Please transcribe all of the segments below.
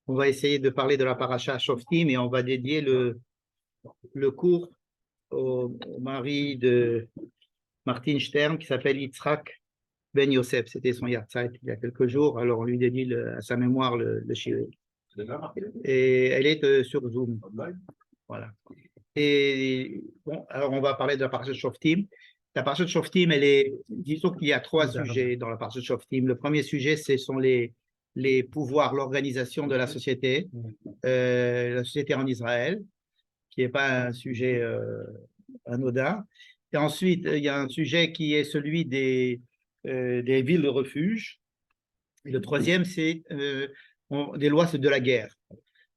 On va essayer de parler de la paracha Shoftim et on va dédier le cours au mari de Martin Stern qui s'appelle Yitzhak Ben Yosef. C'était son yahrzeit il y a quelques jours, alors on lui dédie à sa mémoire le shiur. Et elle est sur Zoom. Voilà. Et bon, alors on va parler de la paracha Shoftim. La paracha Shoftim, disons qu'il y a trois sujets dans la paracha Shoftim. Le premier sujet, ce sont les pouvoirs, l'organisation de la société en Israël, qui n'est pas un sujet anodin. Et ensuite, il y a un sujet qui est celui des villes de refuge. Et le troisième, c'est des lois de la guerre.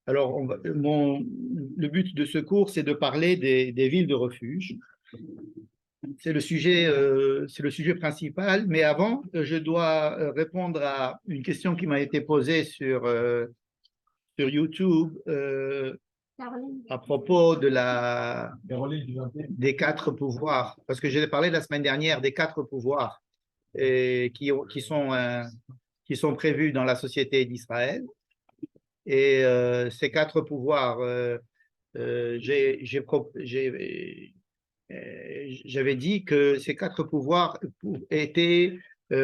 Alors, le but de ce cours, c'est de parler des villes de refuge. C'est le sujet principal, mais avant, je dois répondre à une question qui m'a été posée sur YouTube à propos des quatre pouvoirs, parce que j'ai parlé la semaine dernière des quatre pouvoirs qui sont prévus dans la société d'Israël. Et ces quatre pouvoirs, j'avais dit que ces quatre pouvoirs étaient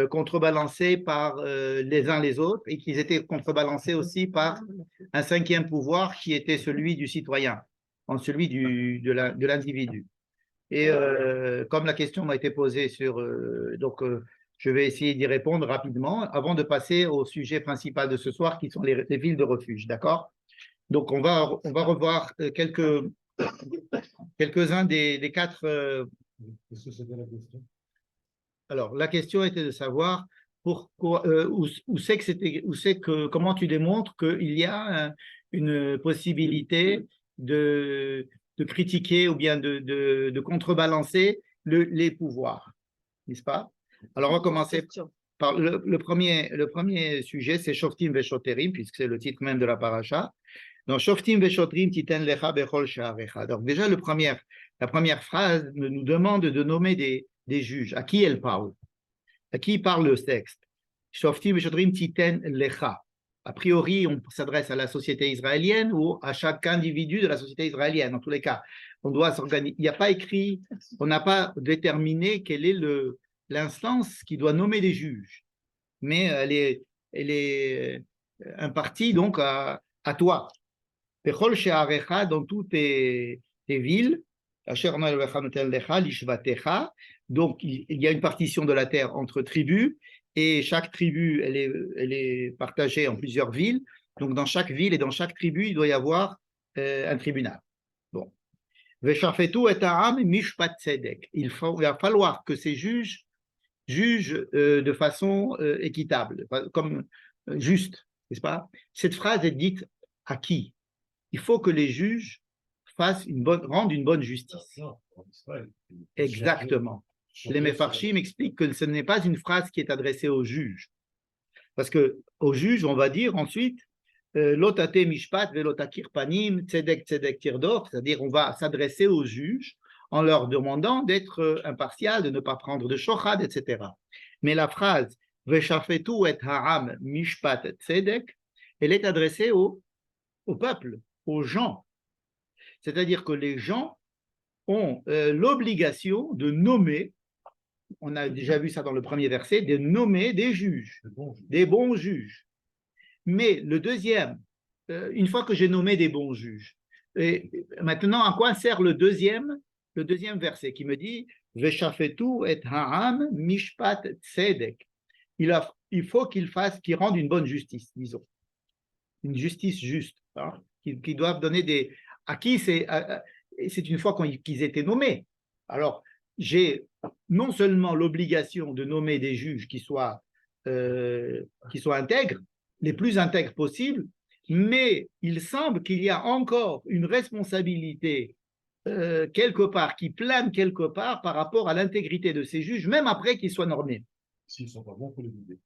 contrebalancés par les uns les autres et qu'ils étaient contrebalancés aussi par un cinquième pouvoir qui était celui du citoyen, celui de l'individu. Et comme la question m'a été posée je vais essayer d'y répondre rapidement avant de passer au sujet principal de ce soir qui sont les villes de refuge, d'accord? Donc on va revoir quelques-uns des quatre. Qu'est-ce que c'était la question? Alors, la question était de savoir pourquoi, comment tu démontres qu'il y a une possibilité de critiquer ou bien de contrebalancer les pouvoirs, n'est-ce pas? Alors, on va commencer par le premier sujet, c'est Shoftim Veshoterim, puisque c'est le titre même de la paracha. Donc, Shoftim Veshotrim titen lecha bechol sha'arecha. Donc, déjà, la première phrase nous demande de nommer des juges. À qui elle parle? À qui parle le texte? Shoftim Veshotrim titen lecha. A priori, on s'adresse à la société israélienne ou à chaque individu de la société israélienne. En tous les cas, on doit s'organiser. Il n'y a pas écrit, on n'a pas déterminé quelle est l'instance qui doit nommer les juges. Mais elle est impartie donc à toi. Bechol she'arecha, dans toutes tes villes, donc il y a une partition de la terre entre tribus, et chaque tribu, elle est partagée en plusieurs villes. Donc dans chaque ville et dans chaque tribu, il doit y avoir un tribunal. Bon. Il va falloir que ces juges jugent de façon équitable, comme juste, n'est-ce pas? Cette phrase est dite à qui? Il faut que les juges rendent une bonne justice. Exactement. Les Mefarshim expliquent que ce n'est pas une phrase qui est adressée aux juges. Parce qu'aux juges, on va dire ensuite Lotate mishpat velotakir panim tzedek tzedek tirdor, c'est-à-dire on va s'adresser aux juges en leur demandant d'être impartial, de ne pas prendre de shochad, etc. Mais la phrase Veshafetu et ha'am mishpat tzedek, elle est adressée au peuple, aux gens. C'est-à-dire que les gens ont l'obligation de nommer, on a déjà vu ça dans le premier verset, de nommer des juges, des bons juges. Mais le deuxième, une fois que j'ai nommé des bons juges, et maintenant à quoi sert le deuxième verset qui me dit Veshafetu et ha'am mishpat tzedek. Il faut qu'ils rendent une bonne justice, disons, une justice juste, hein, qui doivent donner à qui c'est une fois qu'ils étaient nommés. Alors, j'ai non seulement l'obligation de nommer des juges qui soient intègres, les plus intègres possibles, mais il semble qu'il y a encore une responsabilité quelque part, qui plane quelque part par rapport à l'intégrité de ces juges, même après qu'ils soient normés. S'ils ne sont pas bons, il faut les vider.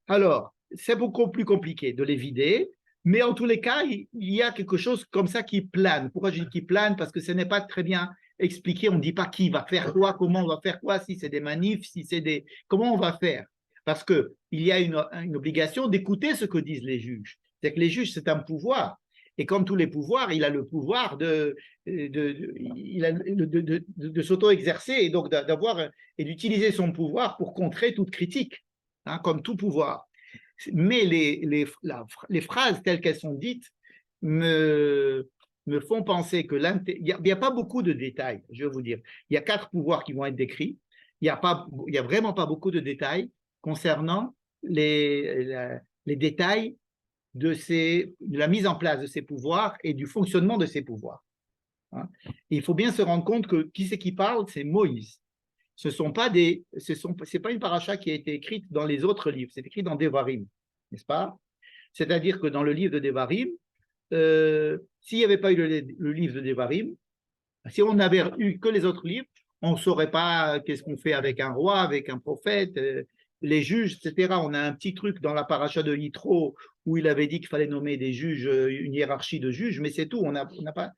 Alors, c'est beaucoup plus compliqué de les vider, mais en tous les cas, il y a quelque chose comme ça qui plane. Pourquoi je dis qui plane? Parce que ce n'est pas très bien expliqué. On ne dit pas qui va faire quoi, comment on va faire quoi, si c'est des manifs, si c'est comment on va faire. Parce qu'il y a une obligation d'écouter ce que disent les juges. C'est que les juges, c'est un pouvoir. Et comme tous les pouvoirs, il a le pouvoir de s'auto-exercer et donc d'avoir et d'utiliser son pouvoir pour contrer toute critique, hein, comme tout pouvoir. Mais les phrases telles qu'elles sont dites me font penser que il n'y a pas beaucoup de détails, je vais vous dire. Il y a 4 pouvoirs qui vont être décrits. Il n'y a vraiment pas beaucoup de détails concernant les détails de la mise en place de ces pouvoirs et du fonctionnement de ces pouvoirs. Hein. Il faut bien se rendre compte que qui c'est qui parle, c'est Moïse. C'est pas une paracha qui a été écrite dans les autres livres, c'est écrit dans Devarim, n'est-ce pas? C'est-à-dire que dans le livre de Devarim, s'il n'y avait pas eu le livre de Devarim, si on n'avait eu que les autres livres, on ne saurait pas qu'est-ce qu'on fait avec un roi, avec un prophète, les juges, etc. On a un petit truc dans la paracha de Yitro où il avait dit qu'il fallait nommer des juges, une hiérarchie de juges, mais c'est tout. On n'a pas.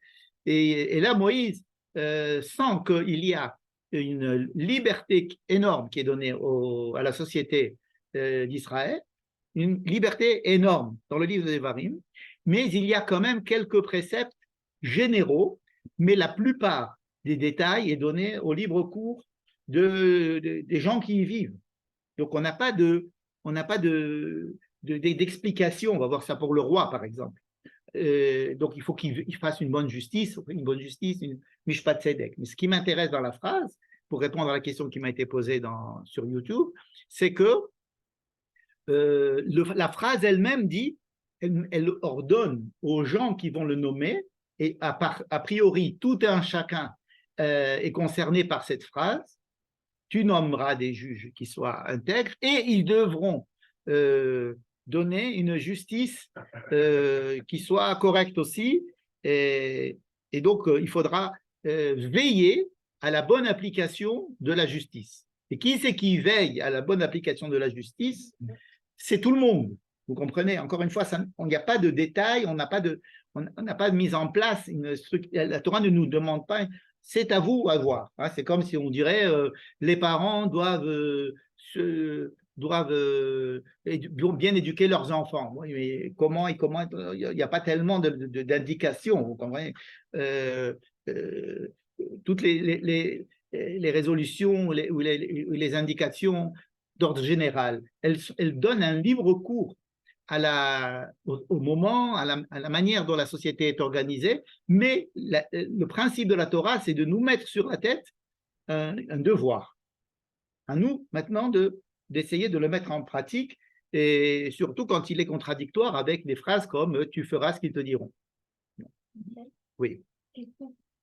Et là, Moïse sent qu'il y a une liberté énorme qui est donnée à la société d'Israël, une liberté énorme dans le livre de Devarim, mais il y a quand même quelques préceptes généraux, mais la plupart des détails est donné au libre cours des gens qui y vivent. Donc on n'a pas d'explication. On va voir ça pour le roi, par exemple. Donc il faut qu'il fasse une bonne justice, une mishpat tzedek. Mais ce qui m'intéresse dans la phrase, pour répondre à la question qui m'a été posée sur YouTube, c'est que la phrase elle-même dit, elle ordonne aux gens qui vont le nommer, et a priori tout un chacun est concerné par cette phrase, tu nommeras des juges qui soient intègres et ils devront donner une justice qui soit correcte aussi. Et donc, il faudra veiller à la bonne application de la justice. Et qui c'est qui veille à la bonne application de la justice? C'est tout le monde. Vous comprenez? Encore une fois, il n'y a pas de détails, on n'a pas de mise en place. La Torah ne nous demande pas. C'est à vous à voir. Hein. C'est comme si on dirait les parents doivent bien éduquer leurs enfants. Oui, mais comment il n'y a pas tellement d'indications. Vous comprenez? Toutes les résolutions ou les indications d'ordre général, elles donnent un libre cours au moment, à la manière dont la société est organisée, mais le principe de la Torah, c'est de nous mettre sur la tête un devoir. À nous, maintenant, d'essayer de le mettre en pratique, et surtout quand il est contradictoire avec des phrases comme « tu feras ce qu'ils te diront ». Oui.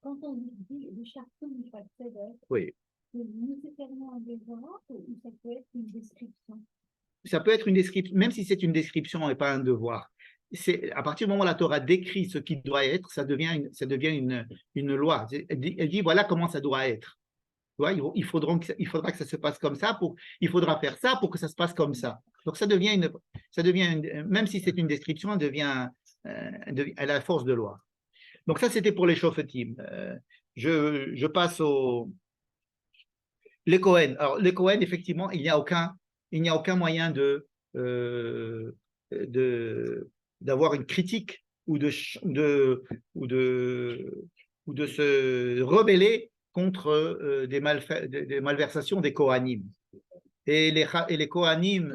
Quand on dit le charton du Tzedek, oui. c'est nécessairement un devoir ou ça peut être une description? Ça peut être une description, même si c'est une description et pas un devoir. À partir du moment où la Torah décrit ce qui doit être, ça devient une loi. Elle dit voilà comment ça doit être. Il faudra que ça se passe comme ça, il faudra faire ça pour que ça se passe comme ça. Donc ça devient même si c'est une description, elle a la force de loi. Donc ça, c'était pour les shofetim. Je passe les Cohen. Alors les Cohen, effectivement, il n'y a aucun moyen d'avoir une critique ou de se rebeller contre des malversations des Kohanim. Et les Kohanim,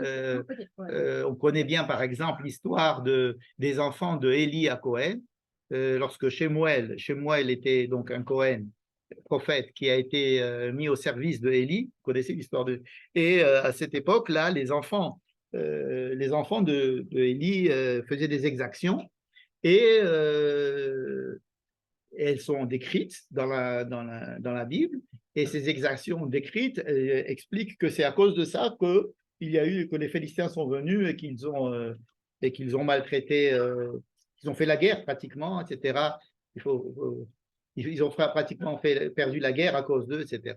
on connaît bien par exemple l'histoire des enfants de Élie à Cohen, lorsque Shemuel était donc un Cohen, prophète qui a été mis au service de Élie. Vous connaissez l'histoire de. Et à cette époque-là, les enfants de Élie faisaient des exactions et elles sont décrites dans la Bible. Et ces exactions décrites expliquent que c'est à cause de ça que les Philistins sont venus et qu'ils ont maltraité, qu'ils ont fait la guerre pratiquement, etc. Ils ont pratiquement perdu la guerre à cause d'eux, etc.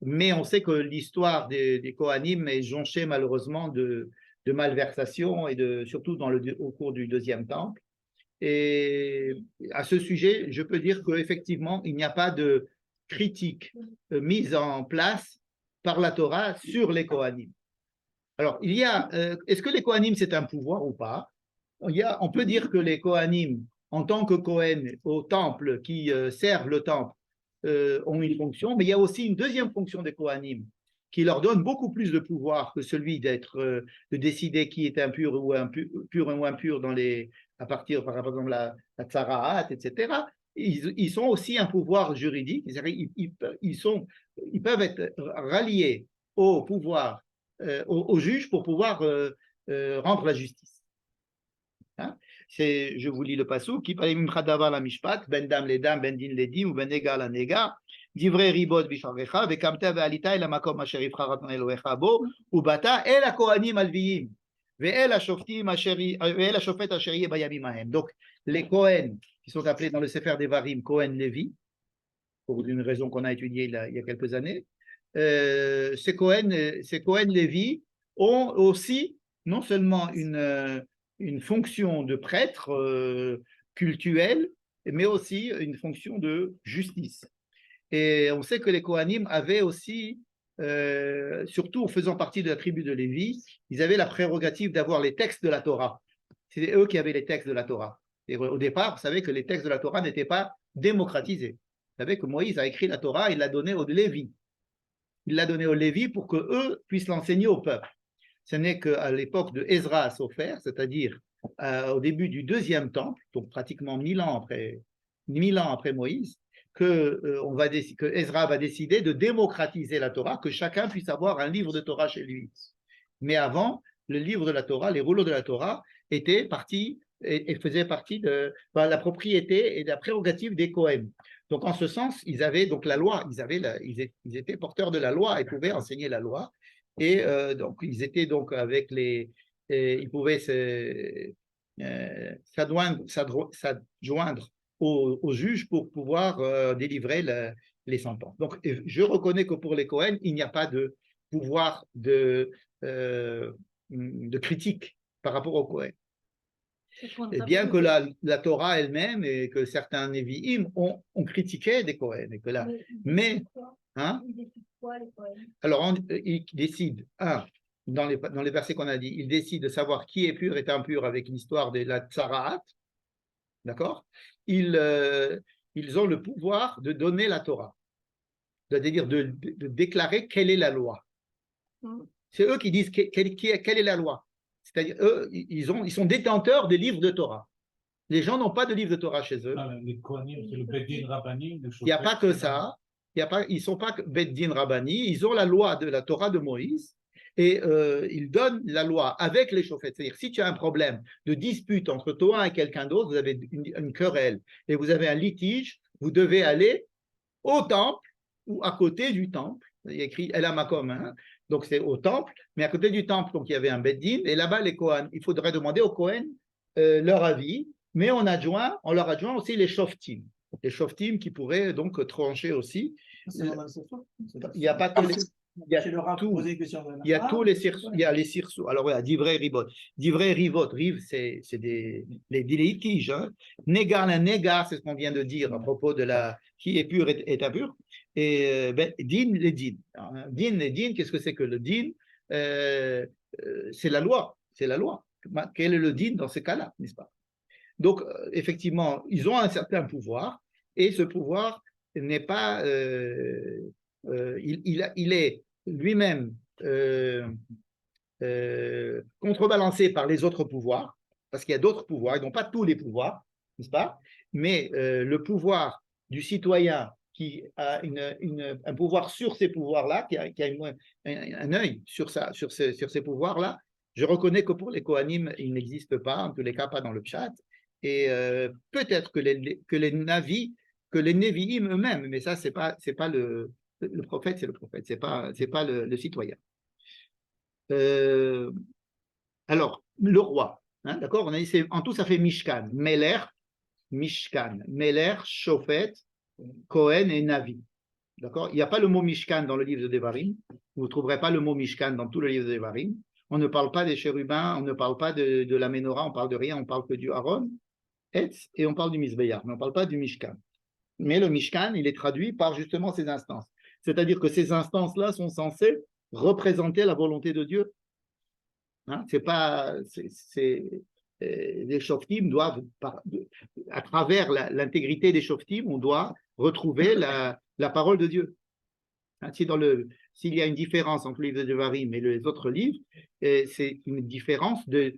Mais on sait que l'histoire des Kohanim est jonchée malheureusement de malversations et surtout au cours du deuxième temple. Et à ce sujet, je peux dire qu'effectivement, il n'y a pas de critique mise en place par la Torah sur les Kohanim. Alors, est-ce que les Kohanim, c'est un pouvoir ou pas? on peut dire que les Kohanim, en tant que Kohen au temple, qui servent le temple, ont une fonction, mais il y a aussi une deuxième fonction des Kohanim qui leur donne beaucoup plus de pouvoir que celui de décider qui est impur ou impur à partir, par exemple, la tsaraat, etc. Ils sont aussi un pouvoir juridique, ils peuvent être ralliés au pouvoir, au juge pour pouvoir rendre la justice. Hein? Je vous lis le passou, qui parle d'Imchadavar la mishpat, ben dam les dam, ben din les dim, ou ben nega la nega, divrei ribot bisharecha, vekamta ve'alita el hamakom asher yivchar Adonai Elohecha bo, ubata el hakohanim alviyim, ve'el hashoftim ve'el hashofet asher yeh bayamim hahem. Donc, les Kohen, qui sont appelés dans le Sefer Devarim Kohen Lévi, pour une raison qu'on a étudiée il y a quelques années, ces Kohen Lévi ont aussi non seulement une fonction de prêtre cultuel, mais aussi une fonction de justice. Et on sait que les Kohanim avaient aussi, surtout en faisant partie de la tribu de Lévi, ils avaient la prérogative d'avoir les textes de la Torah. C'était eux qui avaient les textes de la Torah. Et au départ, vous savez que les textes de la Torah n'étaient pas démocratisés. Vous savez que Moïse a écrit la Torah, il l'a donnée aux Lévi. Il l'a donnée aux Lévi pour qu'eux puissent l'enseigner au peuple. Ce n'est qu'à l'époque de Ezra à Sopher, c'est-à-dire au début du deuxième temple, donc pratiquement 1000 ans après Moïse, que Ezra va décider de démocratiser la Torah, que chacun puisse avoir un livre de Torah chez lui. Mais avant, le livre de la Torah, les rouleaux de la Torah étaient partis et faisaient partie de la propriété et de la prérogative des Kohen. Donc en ce sens, ils avaient donc la loi, ils étaient porteurs de la loi et pouvaient enseigner la loi. Et donc ils étaient donc avec ils pouvaient s'adjoindre aux juges pour pouvoir délivrer les sentences. Donc je reconnais que pour les Kohen, il n'y a pas de pouvoir de critique par rapport aux Kohen. Et bien que la Torah elle-même et que certains Nevi'im ont critiqué des Kohen. Mais hein? Alors, ils décident, dans les versets qu'on a dit, ils décident de savoir qui est pur et impur avec l'histoire de la tsaraat, d'accord? Ils ont le pouvoir de donner la Torah, c'est-à-dire de déclarer quelle est la loi. C'est eux qui disent quelle est la loi. C'est-à-dire, eux, ils sont détenteurs des livres de Torah. Les gens n'ont pas de livre de Torah chez eux. Les Kohanim, c'est le Beddin Rabbani. Il n'y a pas que ça. Ils ne sont pas Beddin Rabbani. Ils ont la loi de la Torah de Moïse et ils donnent la loi avec les chauffettes. C'est-à-dire, si tu as un problème de dispute entre toi et quelqu'un d'autre, vous avez une querelle et vous avez un litige, vous devez aller au temple ou à côté du temple. Il y a écrit El Hamakom, hein? Donc c'est au temple, mais à côté du temple, donc il y avait un Beddin, et là-bas les Kohen, il faudrait demander aux Kohen leur avis, mais on leur adjoint aussi les shoftim qui pourraient donc trancher aussi. Il n'y a pas que il y a tous les sirsous, il y a les sirsous. Alors voilà, divrei rivot, riv, c'est les litiges. Hein. Négar, c'est ce qu'on vient de dire à propos de qui est pur est impur. Et din, les din. Les din, qu'est-ce que c'est que le din? C'est la loi. Quel est le din dans ce cas-là, n'est-ce pas? Donc, effectivement, ils ont un certain pouvoir, et ce pouvoir n'est pas... il est lui-même contrebalancé par les autres pouvoirs, parce qu'il y a d'autres pouvoirs, ils n'ont pas tous les pouvoirs, n'est-ce pas? Mais le pouvoir du citoyen qui a un pouvoir sur ces pouvoirs-là, qui a un œil sur ces pouvoirs-là, je reconnais que pour les Kohanim, il n'existe pas, en tous les cas pas dans le Pshat, et peut-être que les Nevi'im eux-mêmes, mais ça c'est pas le prophète, c'est le prophète, c'est pas le citoyen. Alors le roi, hein, d'accord, on a dit en tout ça fait Mishkan, Meler, Shofet, Kohen et Navi. D'accord? Il n'y a pas le mot Mishkan dans le livre de Devarim. Vous ne trouverez pas le mot Mishkan dans tout le livre de Devarim. On ne parle pas des chérubins, on ne parle pas de la Ménorah, on parle de rien, on parle que du Aaron, Etz, et on parle du Mizbeach, mais on ne parle pas du Mishkan. Mais le Mishkan, il est traduit par justement ces instances. C'est-à-dire que ces instances-là sont censées représenter la volonté de Dieu. Hein? les shoftim doivent, à travers l'intégrité des shoftim, on doit retrouver la parole de Dieu. S'il y a une différence entre le livre de Devarim et les autres livres, c'est une différence de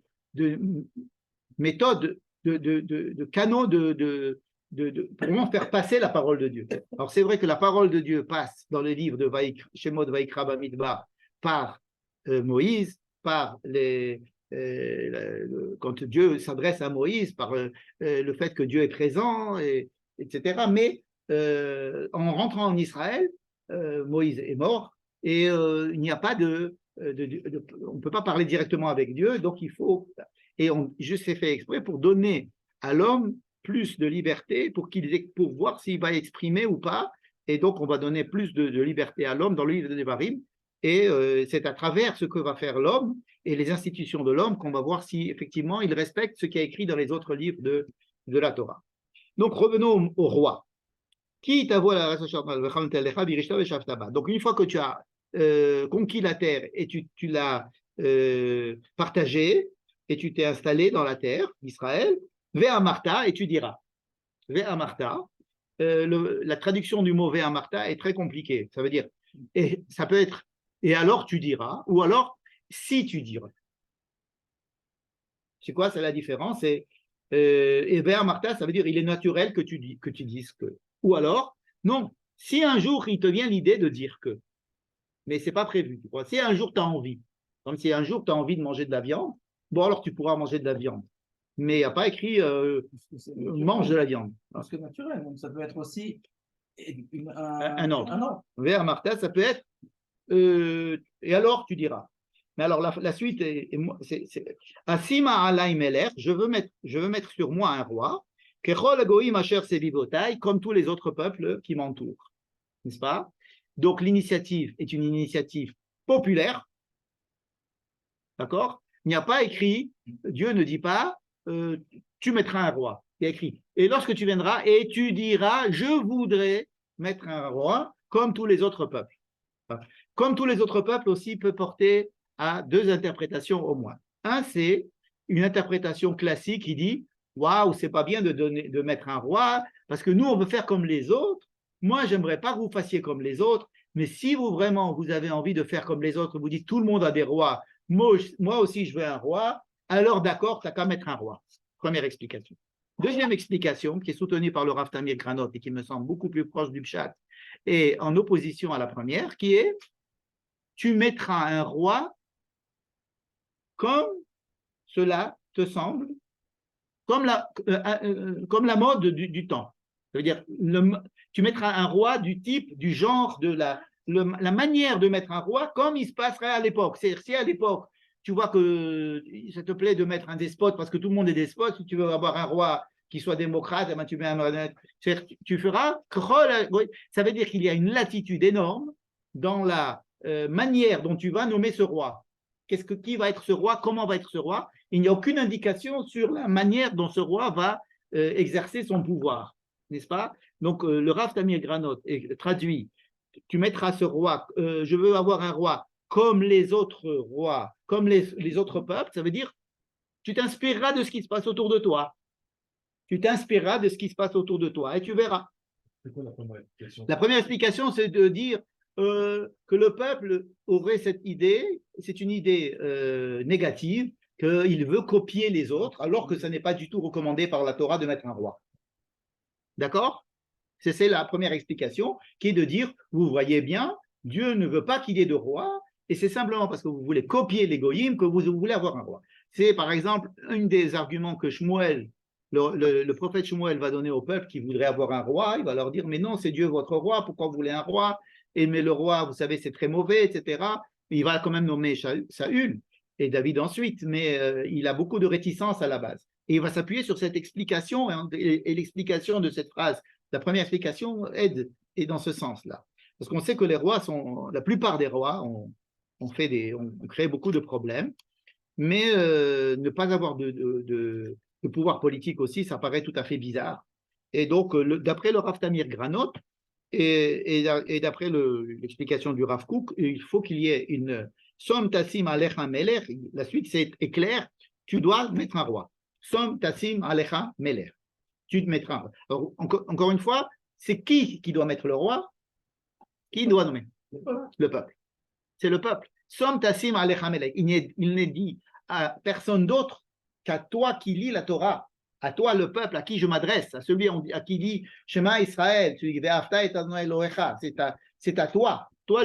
méthode, de canaux pour comment faire passer la parole de Dieu. Alors c'est vrai que la parole de Dieu passe dans le livre de Shemot Vaikra Bamidbar par Moïse, par quand Dieu s'adresse à Moïse, par le fait que Dieu est présent, etc. Mais en rentrant en Israël, Moïse est mort et il n'y a pas on ne peut pas parler directement avec Dieu, donc il faut, je sais fait exprès pour donner à l'homme plus de liberté pour voir s'il va exprimer ou pas, et donc on va donner plus de liberté à l'homme dans le livre de Devarim, et c'est à travers ce que va faire l'homme et les institutions de l'homme qu'on va voir si effectivement il respecte ce qui est écrit dans les autres livres de la Torah. Donc revenons au roi. Donc, une fois que tu as conquis la terre et tu l'as partagée et tu t'es installé dans la terre d'Israël, Ve'amarta, et tu diras. Ve'amarta, la traduction du mot Ve'amarta est très compliquée. Ça veut dire, et ça peut être, et alors tu diras, ou alors si tu diras. C'est quoi, c'est la différence? Et Ve'amarta, ça veut dire, il est naturel que tu dises que. Ou alors, non, si un jour il te vient l'idée de dire que, mais ce n'est pas prévu, tu crois. Si un jour tu as envie, comme si un jour tu as envie de manger de la viande, bon alors tu pourras manger de la viande. Mais il n'y a pas écrit mange de la viande. Parce que naturel, donc ça peut être aussi un ordre. Un ordre. Vers Martha, ça peut être et alors tu diras. Mais alors la suite c'est Asima alay melech, je veux mettre sur moi un roi. Comme tous les autres peuples qui m'entourent, n'est-ce pas? Donc l'initiative est une initiative populaire, d'accord? Il n'y a pas écrit, Dieu ne dit pas, tu mettras un roi. Il y a écrit, et lorsque tu viendras, et tu diras, je voudrais mettre un roi comme tous les autres peuples. Comme tous les autres peuples aussi peut porter à deux interprétations au moins. Un, c'est une interprétation classique qui dit, waouh, c'est pas bien de mettre un roi, parce que nous, on veut faire comme les autres. Moi, j'aimerais pas que vous fassiez comme les autres, mais si vous avez envie de faire comme les autres, vous dites tout le monde a des rois, moi aussi je veux un roi, alors d'accord, tu n'as qu'à mettre un roi. Première explication. Deuxième explication, qui est soutenue par le Rav Tamir Granot et qui me semble beaucoup plus proche du Pshat, et en opposition à la première, qui est tu mettras un roi comme cela te semble, comme la mode du temps. Ça veut dire, tu mettras un roi du type, du genre, de la manière de mettre un roi comme il se passerait à l'époque. C'est-à-dire, si à l'époque, tu vois que ça te plaît de mettre un despote parce que tout le monde est despote, si tu veux avoir un roi qui soit démocrate, eh ben, tu mets tu feras. Ça veut dire qu'il y a une latitude énorme dans la manière dont tu vas nommer ce roi. Qui va être ce roi? Comment va être ce roi? Il n'y a aucune indication sur la manière dont ce roi va exercer son pouvoir, n'est-ce pas? Donc, le Rav Tamir Granot traduit, tu mettras ce roi, je veux avoir un roi comme les autres rois, comme les autres peuples, ça veut dire, tu t'inspireras de ce qui se passe autour de toi. Tu t'inspireras de ce qui se passe autour de toi et tu verras. C'est quoi la première explication? La première explication, c'est de dire que le peuple aurait cette idée, c'est une idée négative, qu'il veut copier les autres, alors que ce n'est pas du tout recommandé par la Torah de mettre un roi. D'accord? C'est la première explication, qui est de dire, vous voyez bien, Dieu ne veut pas qu'il y ait de roi, et c'est simplement parce que vous voulez copier les goyim que vous voulez avoir un roi. C'est par exemple un des arguments que Shmuel, le prophète Shmuel va donner au peuple qui voudrait avoir un roi, il va leur dire, mais non, c'est Dieu votre roi, pourquoi vous voulez un roi? Et mais le roi, vous savez, c'est très mauvais, etc. Il va quand même nommer Saül et David ensuite, mais il a beaucoup de réticence à la base. Et il va s'appuyer sur cette explication, et l'explication de cette phrase, la première explication est dans ce sens-là. Parce qu'on sait que les rois la plupart des rois ont créé beaucoup de problèmes, mais ne pas avoir de pouvoir politique aussi, ça paraît tout à fait bizarre. Et donc, d'après le Rav Tamir Granot, et d'après l'explication du Rav Kook, il faut qu'il y ait une Som Tassim Alech Melech, la suite est claire, tu dois mettre un roi. Som Tassim Alecha Melech. Tu te mettras. Alors, encore une fois, c'est qui doit mettre le roi? Qui doit nommer? Le peuple. C'est le peuple. Som Tassim Alecha Melech. Il n'est dit à personne d'autre qu'à toi qui lis la Torah, à toi le peuple, à qui je m'adresse, à celui à qui dit Shema Israël, tu dis Ve'afta et Adonai Elohecha, c'est à toi. Toi,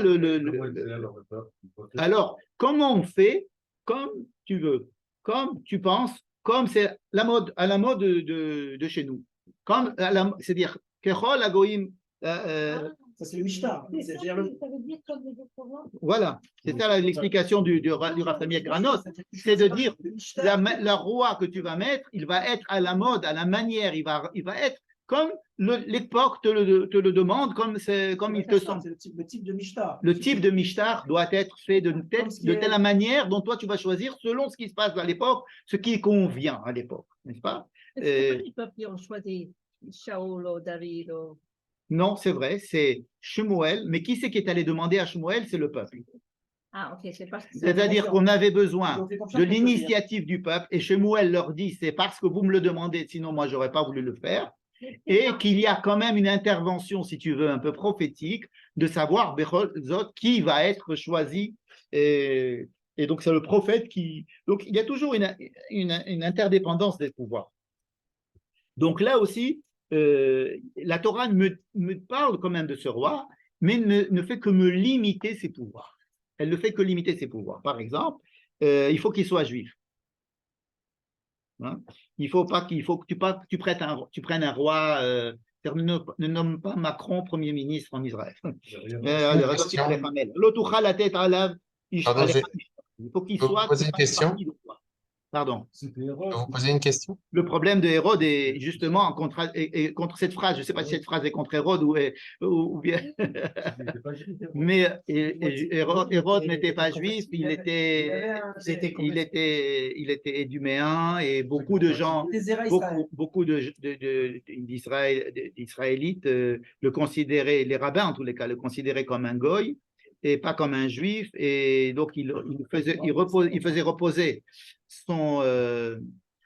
Alors, comment on fait? Comme tu veux, comme tu penses, comme c'est à la mode de chez nous. C'est-à-dire, Kechol Agoïm. Ça, c'est le Mishnah. Ça veut dire comme les autres rois. Voilà, c'est ça l'explication du Rav Tamir Granot, c'est de dire le roi que tu vas mettre, il va être à la mode, à la manière, il va être comme l'époque te le demande, comme il te semble. Le type de Mishnah. Le type de Mishtar doit être fait de telle manière dont toi tu vas choisir selon ce qui se passe à l'époque, ce qui convient à l'époque, n'est-ce pas? Est-ce que les peuples ont choisi Shaoul ou David ou... Non, c'est vrai, c'est Shemuel, mais qui c'est qui est allé demander à Shemuel? C'est le peuple. Ah, ok, c'est parce que... C'est-à-dire qu'on avait besoin de l'initiative du peuple, et Shemuel leur dit, c'est parce que vous me le demandez, sinon moi, j'aurais pas voulu le faire, et qu'il y a quand même une intervention, si tu veux, un peu prophétique, de savoir qui va être choisi, et donc c'est le prophète qui... Donc il y a toujours une interdépendance des pouvoirs. Donc là aussi, la Torah me parle quand même de ce roi, mais ne fait que me limiter ses pouvoirs. Elle ne fait que limiter ses pouvoirs. Par exemple, il faut qu'il soit juif. Hein? Il faut que tu prennes un roi, ne nomme pas Macron Premier ministre en Israël. Il faut qu'il soit... poser une question? Pardon. Vous posez une question? Le problème de Hérode est justement contre cette phrase. Je ne sais pas si cette phrase est contre Hérode ou bien. Mais Hérode n'était pas juif, il était éduméen et beaucoup de gens, beaucoup d'Israélites le considéraient, les rabbins en tous les cas, le considéraient comme un goy et pas comme un juif, et donc il faisait reposer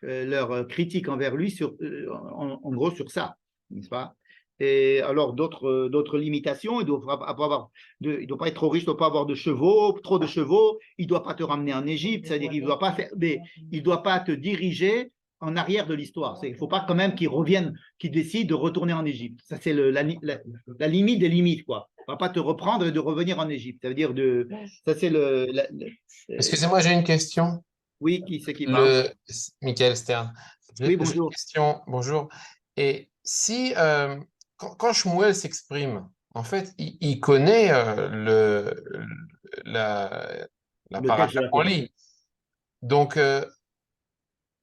leur critique envers lui en gros sur ça, n'est-ce pas? Et alors d'autres limitations, il ne doit pas être trop riche, il ne doit pas avoir trop de chevaux, il ne doit pas te ramener en Égypte, c'est-à-dire il ne doit pas te diriger en arrière de l'histoire. Il ne faut pas quand même qu'il décide de retourner en Égypte. Ça c'est la limite des limites, quoi. Il ne va pas te reprendre et de revenir en Égypte. Ça veut dire ça c'est Excusez-moi, j'ai une question. Oui, qui c'est qui parle? Michael Stern. Oui, bonjour. Bonjour. Et si, quand Shmuel s'exprime, en fait, il connaît la paracha qu'on lit. Donc,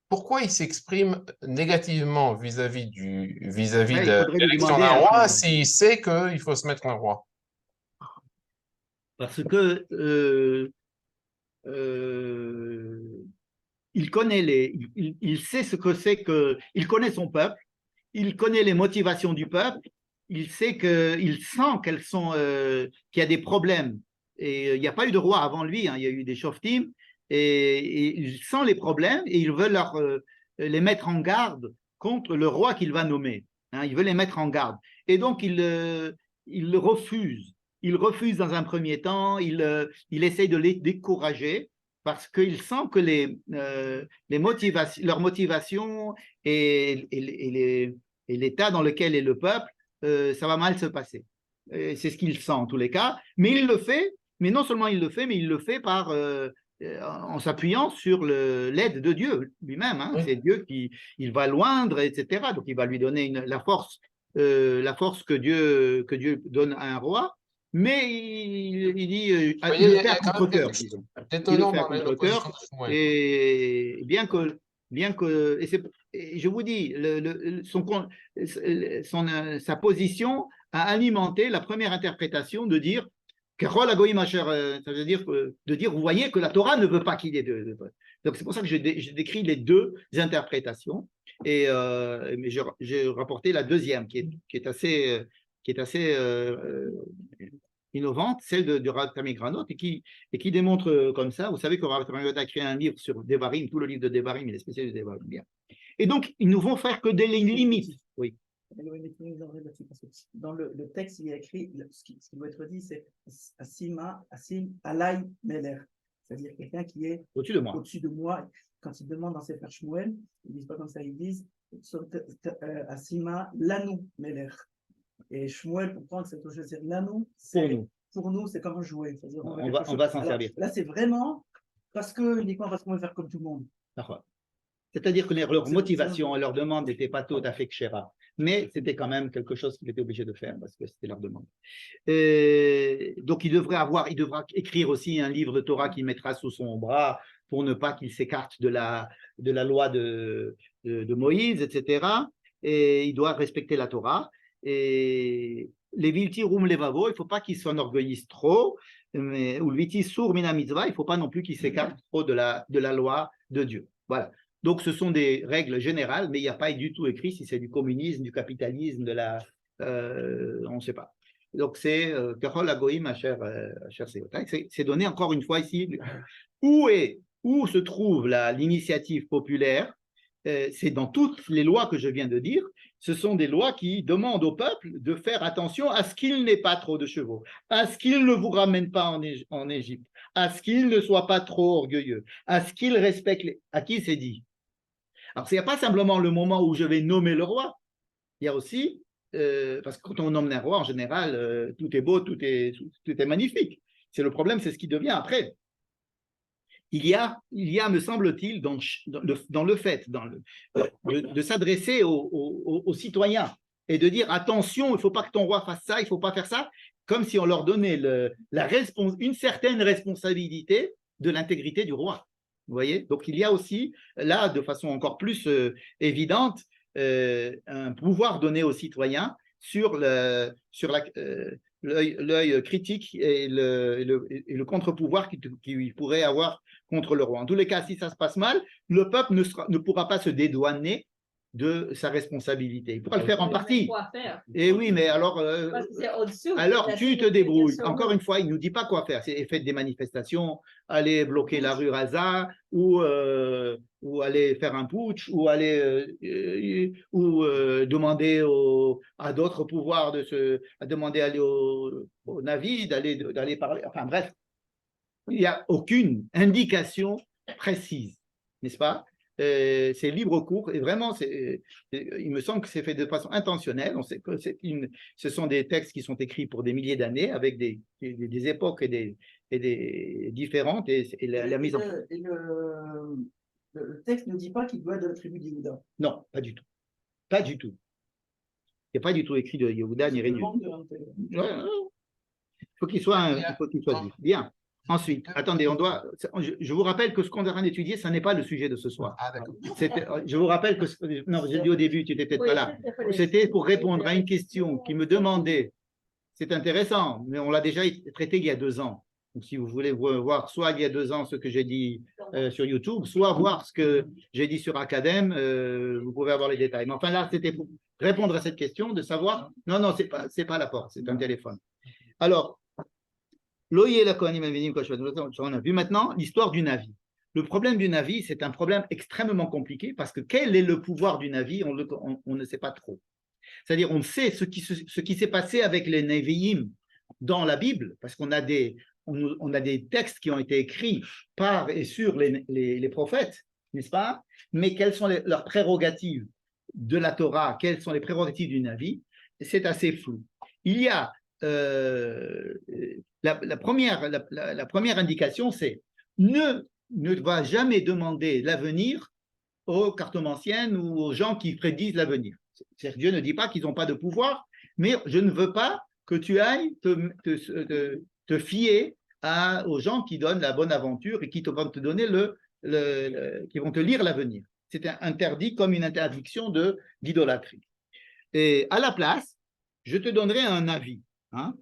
pourquoi il s'exprime négativement vis-à-vis de l'élection d'un roi s'il sait qu'il faut se mettre un roi? Parce que il sait ce que c'est il connaît son peuple, il connaît les motivations du peuple, il sent qu'il y a des problèmes. Et il n'y a pas eu de roi avant lui, hein, il y a eu des shoftim, et il sent les problèmes et il veut les mettre en garde contre le roi qu'il va nommer. Hein, il veut les mettre en garde. Et donc il le refuse. Il refuse dans un premier temps, il essaye de les décourager parce qu'il sent que leurs motivations et l'état dans lequel est le peuple, ça va mal se passer. C'est ce qu'il sent en tous les cas, mais il le fait, mais non seulement il le fait, mais il le fait en s'appuyant sur l'aide de Dieu lui-même. Hein. Oui. C'est Dieu il va loindre, etc. Donc il va lui donner la force que Dieu donne à un roi. Mais il dit, il le fait à contre-cœur, disons. Il le fait à contre-cœur, et bien que et je vous dis, sa position a alimenté la première interprétation de dire ça veut dire vous voyez que la Torah ne veut pas qu'il y ait deux. Donc c'est pour ça que j'ai décrit les deux interprétations, mais j'ai rapporté la deuxième qui est assez innovante, celle de Rav Tamir Granot, et qui démontre comme ça. Vous savez que Rav Tamir Granot a écrit un livre sur Devarim, tout le livre de Devarim, il est spécialiste de Devarim. Bien. Et donc, ils ne vont faire que des limites. Oui. Parce que dans le texte, il y a écrit, ce qui doit être dit, c'est Asim Alay Meler, c'est-à-dire quelqu'un qui est Au-dessus de moi. au-dessus de moi. Quand ils demandent dans Sefer Shmuel, ils ne disent pas comme ça, ils disent Asima Lanou Meler. Et Shmuel, pour prendre cette chose, c'est Lanou, pour nous, c'est comme un jouet. On va s'en servir. Là, c'est vraiment uniquement parce qu'on veut faire comme tout le monde. C'est-à-dire que leur motivation, leur demande n'était pas tout à fait kshera, mais c'était quand même quelque chose qu'il était obligé de faire parce que c'était leur demande. Donc il devra écrire aussi un livre de Torah qu'il mettra sous son bras pour ne pas qu'il s'écarte de la loi de Moïse, etc. Et il doit respecter la Torah. Et les vilti rum levavo, il ne faut pas qu'il s'enorgueillisse trop, mais ou viti sur mina mitzvah, il ne faut pas non plus qu'il s'écarte trop de la loi de Dieu. Voilà. Donc, ce sont des règles générales, mais il n'y a pas du tout écrit si c'est du communisme, du capitalisme, on ne sait pas. Donc, c'est Kachol Agoïm Asher Seyotai. C'est donné encore une fois ici. Où se trouve l'initiative populaire? C'est dans toutes les lois que je viens de dire. Ce sont des lois qui demandent au peuple de faire attention à ce qu'il n'ait pas trop de chevaux, à ce qu'il ne vous ramène pas en Égypte, à ce qu'il ne soit pas trop orgueilleux, à ce qu'il respecte à qui c'est dit. Alors, il n'y a pas simplement le moment où je vais nommer le roi, il y a aussi, parce que quand on nomme un roi, en général, tout est beau, tout est magnifique. C'est le problème, c'est ce qui devient après. Il y a, me semble-t-il, dans le fait de s'adresser aux citoyens et de dire attention, il ne faut pas que ton roi fasse ça, il ne faut pas faire ça, comme si on leur donnait une certaine responsabilité de l'intégrité du roi. Vous voyez? Donc il y a aussi, là, de façon encore plus évidente, un pouvoir donné aux citoyens sur l'œil critique et le contre-pouvoir qu'il pourrait avoir contre le roi. En tous les cas, si ça se passe mal, le peuple ne pourra pas se dédouaner de sa responsabilité. Il pourra le faire en partie. Et oui, mais alors tu te débrouilles. Encore une fois, il ne nous dit pas quoi faire. C'est faites des manifestations, aller bloquer la rue Raza, ou aller faire un putsch, ou aller demander à d'autres pouvoirs demander à aller au Navi, d'aller parler. Enfin bref, il n'y a aucune indication précise, n'est-ce pas? C'est libre cours et vraiment, il me semble que c'est fait de façon intentionnelle. On sait que ce sont des textes qui sont écrits pour des milliers d'années avec des époques et des différentes et la mise en place. Le texte ne dit pas qu'il doit être de la tribu d'Yehuda. Non, pas du tout. Pas du tout. Il n'y a pas du tout écrit de Yehuda ni Réunion. Il faut qu'il soit juif. Bien. Ensuite, attendez, je vous rappelle que ce qu'on est en train d'étudier, ce n'est pas le sujet de ce soir. Ah, d'accord. Je vous rappelle que, non, j'ai dit au début, tu n'étais peut-être pas là. C'était pour répondre à une question qui me demandait, c'est intéressant, mais on l'a déjà traité il y a 2 ans. Donc, si vous voulez voir soit il y a 2 ans ce que j'ai dit sur YouTube, soit voir ce que j'ai dit sur Academ, vous pouvez avoir les détails. Mais enfin là, c'était pour répondre à cette question, de savoir, non, c'est pas la porte, c'est un téléphone. Alors, on a vu maintenant l'histoire du Navi. Le problème du Navi, c'est un problème extrêmement compliqué parce que quel est le pouvoir du Navi, on ne sait pas trop. C'est-à-dire, on sait ce qui s'est passé avec les Nevi'im dans la Bible, parce qu'on a des textes qui ont été écrits par et sur les prophètes, n'est-ce pas? Mais quelles sont leurs prérogatives de la Torah, quelles sont les prérogatives du Navi? C'est assez flou. Il y a la première indication, c'est ne va jamais demander l'avenir aux cartomanciennes ou aux gens qui prédisent l'avenir. Dieu ne dit pas qu'ils n'ont pas de pouvoir, mais je ne veux pas que tu ailles te fier aux gens qui donnent la bonne aventure et qui vont te donner qui vont te lire l'avenir. C'est interdit comme une interdiction d'idolâtrie. Et à la place, je te donnerai un avis. Hein?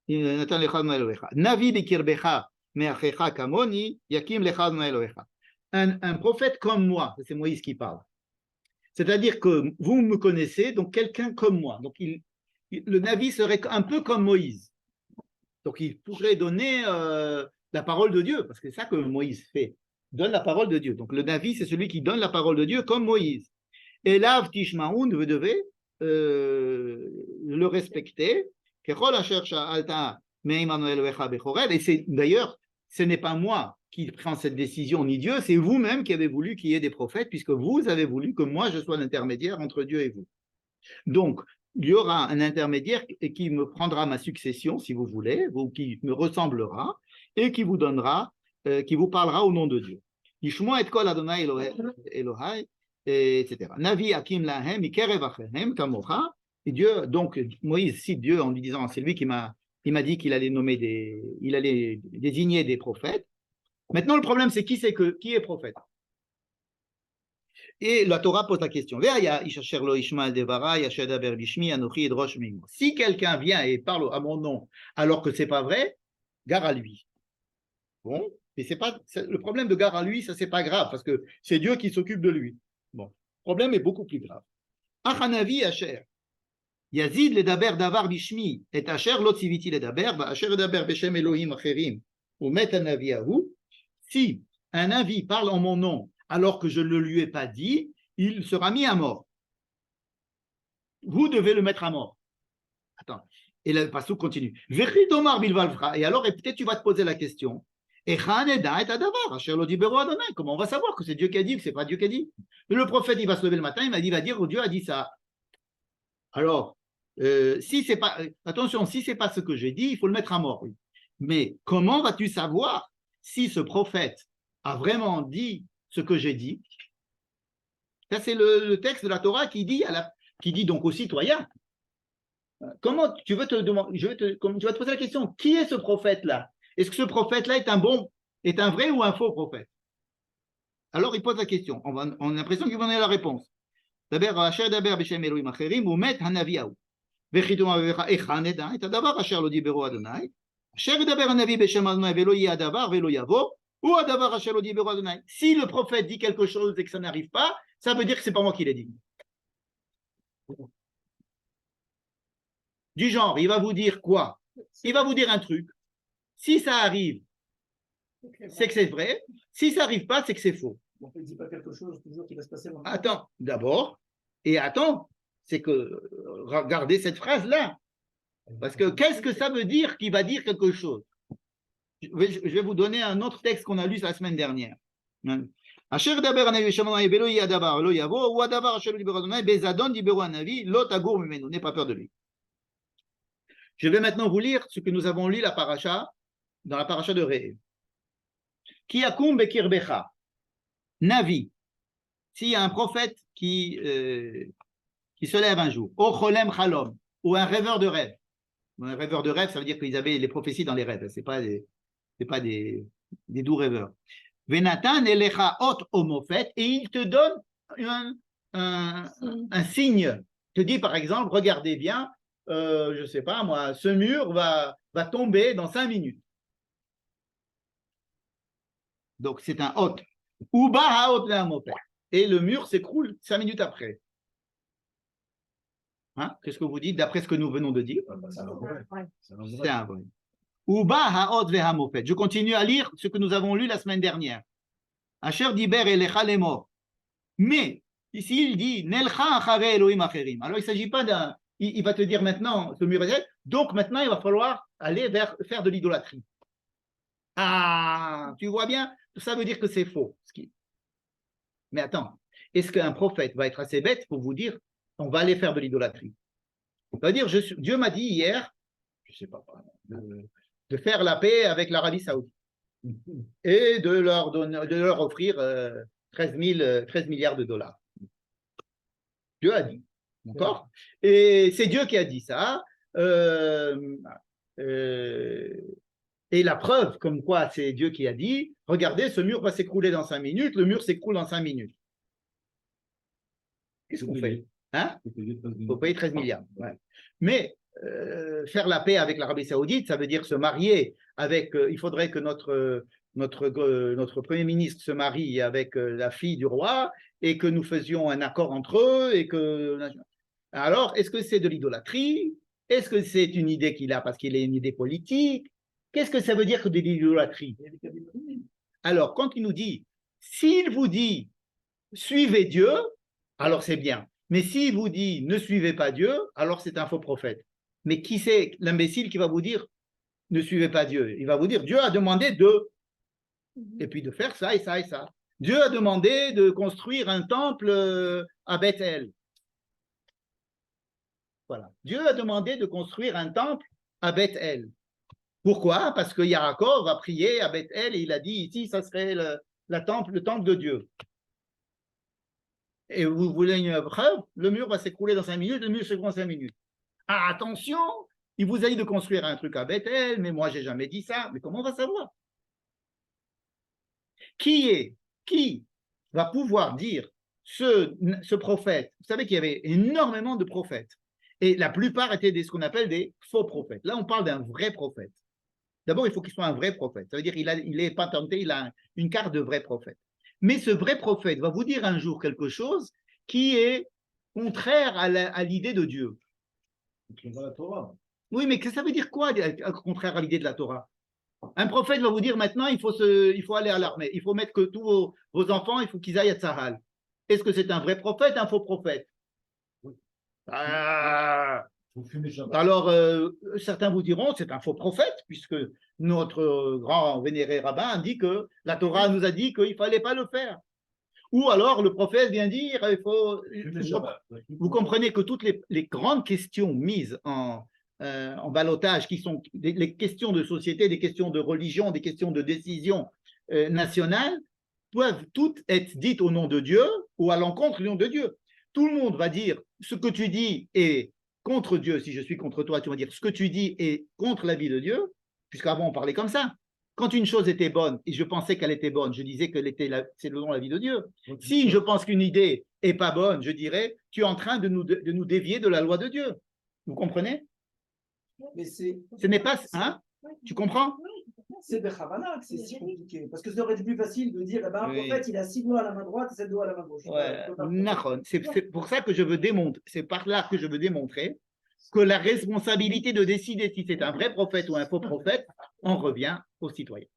Navi bikirbecha me'achecha kamoni yakim lecha me'elohecha. Un prophète comme moi, c'est Moïse qui parle. C'est-à-dire que vous me connaissez, donc quelqu'un comme moi. Donc le Navi serait un peu comme Moïse. Donc il pourrait donner la parole de Dieu, parce que c'est ça que Moïse fait. Il donne la parole de Dieu. Donc le Navi, c'est celui qui donne la parole de Dieu comme Moïse. Et là, Tishmaoun, vous devez le respecter. Et c'est d'ailleurs, ce n'est pas moi qui prends cette décision, ni Dieu, c'est vous-même qui avez voulu qu'il y ait des prophètes, puisque vous avez voulu que moi je sois l'intermédiaire entre Dieu et vous. Donc, il y aura un intermédiaire qui me prendra ma succession, si vous voulez, ou qui me ressemblera, et qui vous donnera, qui vous parlera au nom de Dieu. Yishmo et kol Adonai Elohai, etc. Navi Akim Lahem, Ikerev Achehem, Kamocha. Et Dieu, donc, Moïse cite Dieu en lui disant, c'est lui qui m'a dit qu'il allait il allait désigner des prophètes. Maintenant, le problème, c'est qui est prophète? Et la Torah pose la question. Si quelqu'un vient et parle à mon nom alors que c'est pas vrai, gare à lui. Bon, mais le problème de gare à lui, ça c'est pas grave parce que c'est Dieu qui s'occupe de lui. Bon, le problème est beaucoup plus grave. Achanavi Asher. Yazid le daber davar bishmi et Asher lo tziviti le daber, Asher le daber beshem Elohim acherim ou met un aviahu. Si un avis parle en mon nom alors que je ne lui ai pas dit, il sera mis à mort. Vous devez le mettre à mort. Attends. Et le passage continue. Et alors, peut-être tu vas te poser la question. Comment on va savoir que c'est Dieu qui a dit, que ce n'est pas Dieu qui a dit? Le prophète, il va se lever le matin, il va dire, oh, Dieu a dit ça. Alors, si c'est pas, attention, si ce n'est pas ce que j'ai dit, il faut le mettre à mort. Oui. Mais comment vas-tu savoir si ce prophète a vraiment dit ce que j'ai dit? Ça, c'est le texte de la Torah qui dit donc aux citoyens. Comment tu vas te demander, tu vas te poser la question, qui est ce prophète-là? Est-ce que ce prophète-là est un vrai ou un faux prophète? Alors il pose la question. On a l'impression qu'il va donner la réponse. D'abord, Asher daber b'shem Elohim acherim ou met hanaviahu. Vechitum avecha echa neda et adavar asher lo diberu Adonai. Asher daber hanavi b'shem Adonai velo yi adavar velo yavo ou adavar asher lo diberu Adonai. Si le prophète dit quelque chose et que ça n'arrive pas, ça veut dire que c'est pas moi qui l'ai dit. Du genre, il va vous dire quoi? Il va vous dire un truc. Si ça arrive, c'est que c'est vrai. Si ça n'arrive pas, c'est que c'est faux. On ne dit pas quelque chose toujours qui va se passer. Attends, d'abord, c'est que regardez cette phrase-là. Parce que qu'est-ce que ça veut dire qu'il va dire quelque chose? Je vais vous donner un autre texte qu'on a lu la semaine dernière. Asher daber anavi b'shem velo yi adavar lo yavo ou adavar asher lo diberu Adonai bezadon diberu anavi lo tagur mimenu. N'aie pas peur de lui. Je vais maintenant vous lire ce que nous avons lu dans la paracha de Re'e. Ki yakum bekirbecha, Navi. S'il y a un prophète qui se lève un jour, o cholem chalom, ou un rêveur de rêve. Un rêveur de rêve, ça veut dire qu'ils avaient les prophéties dans les rêves. C'est pas des doux rêveurs. Venatan elecha ot omofet, et il te donne un signe. Il te dit par exemple, regardez bien, je ne sais pas moi, ce mur va tomber dans 5 minutes. Donc c'est un hot. Uba haot le'amopet. Et le mur s'écroule 5 minutes après. Hein? Qu'est-ce que vous dites d'après ce que nous venons de dire? C'est un vrai. Uba haot ve'hamopet. Je continue à lire ce que nous avons lu la semaine dernière. Asher diber elecha lemor. Mais ici il dit Nelcha achare Elohim acherim. Alors il ne s'agit pas d'un. Il va te dire maintenant, ce mur est. Donc maintenant il va falloir aller vers faire de l'idolâtrie. Ah, tu vois bien, ça veut dire que c'est faux. Mais attends, est-ce qu'un prophète va être assez bête pour vous dire on va aller faire de l'idolâtrie? Ça veut dire Dieu m'a dit hier, je ne sais pas, de faire la paix avec l'Arabie Saoudite et de leur offrir 13 milliards de dollars. Dieu a dit. D'accord? Et c'est Dieu qui a dit ça. Et la preuve, comme quoi c'est Dieu qui a dit, regardez, ce mur va s'écrouler dans 5 minutes, le mur s'écroule dans 5 minutes. Qu'est-ce qu'on fait? Hein? Il faut payer 13 milliards. Ouais. Mais faire la paix avec l'Arabie Saoudite, ça veut dire se marier avec. Il faudrait que notre Premier ministre se marie avec la fille du roi et que nous faisions un accord entre eux. Alors, est-ce que c'est de l'idolâtrie? Est-ce que c'est une idée qu'il a parce qu'il a une idée politique? Qu'est-ce que ça veut dire que de l'idolâtrie? Alors, quand il nous dit, s'il vous dit, suivez Dieu, alors c'est bien. Mais s'il vous dit ne suivez pas Dieu, alors c'est un faux prophète. Mais qui c'est l'imbécile qui va vous dire ne suivez pas Dieu? Il va vous dire Dieu a demandé de, et puis de faire ça et ça et ça. Dieu a demandé de construire un temple à Bethel. Voilà. Dieu a demandé de construire un temple à Bethel. Pourquoi? Parce que Yaakov a prié à Bethel et il a dit ici, ça serait le temple de Dieu. Et vous voulez une preuve? Le mur va s'écrouler dans 5 minutes, le mur s'écroule dans 5 minutes. Ah, attention, il vous a dit de construire un truc à Bethel, mais moi, j'ai jamais dit ça. Mais comment on va savoir? Qui va pouvoir dire ce prophète? Vous savez qu'il y avait énormément de prophètes. Et la plupart étaient ce qu'on appelle des faux prophètes. Là, on parle d'un vrai prophète. D'abord, il faut qu'il soit un vrai prophète. Ça veut dire qu'il est patenté, il a une carte de vrai prophète. Mais ce vrai prophète va vous dire un jour quelque chose qui est contraire à l'idée de Dieu. La Torah. Oui, mais ça veut dire quoi, contraire à l'idée de la Torah? Un prophète va vous dire maintenant, il faut aller à l'armée. Il faut mettre que tous vos enfants, il faut qu'ils aillent à Tsahal. Est-ce que c'est un vrai prophète, un faux prophète? Oui. Vous fumez jamais. Alors, certains vous diront c'est un faux prophète, puisque notre grand vénéré rabbin dit que la Torah nous a dit qu'il ne fallait pas le faire. Ou alors le prophète vient dire il faut. Vous comprenez que toutes les grandes questions mises en ballottage, qui sont les questions de société, des questions de religion, des questions de décision nationale, peuvent toutes être dites au nom de Dieu ou à l'encontre du nom de Dieu. Tout le monde va dire ce que tu dis est contre Dieu. Si je suis contre toi, tu vas dire ce que tu dis est contre la vie de Dieu, puisqu'avant on parlait comme ça. Quand une chose était bonne et je pensais qu'elle était bonne, je disais que c'est selon la vie de Dieu. Si je pense qu'une idée est pas bonne, je dirais tu es en train de nous dévier de la loi de Dieu. Vous comprenez? Mais ce n'est pas hein? Tu comprends? C'est Bechavana que c'est si compliqué. Parce que ça aurait été plus facile de dire, eh ben, oui. En fait, il a 6 doigts à la main droite et 7 doigts à la main gauche. Ouais. C'est pour ça que je veux démontrer, c'est par là que je veux démontrer que la responsabilité de décider si c'est un vrai prophète ou un faux prophète, on revient aux citoyens.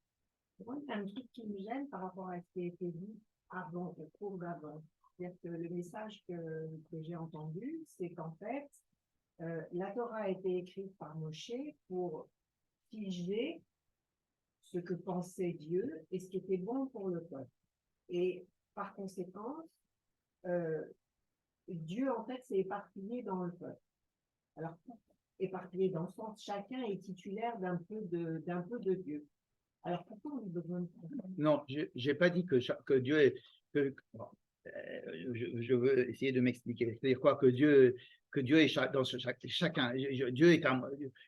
Moi, c'est un truc qui me gêne par rapport à ce qui a été dit avant, au cours d'avant. C'est-à-dire que le message que j'ai entendu, c'est qu'en fait, la Torah a été écrite par Moshe pour figer ce que pensait Dieu et ce qui était bon pour le peuple. Et par conséquent, Dieu, en fait, s'est éparpillé dans le peuple. Alors, éparpillé dans le sens, chacun est titulaire d'un peu de Dieu. Alors, pourquoi on a besoin de ça? Non, je n'ai pas dit que Dieu est... je veux essayer de m'expliquer. C'est-à-dire quoi? Que Dieu est dans chacun.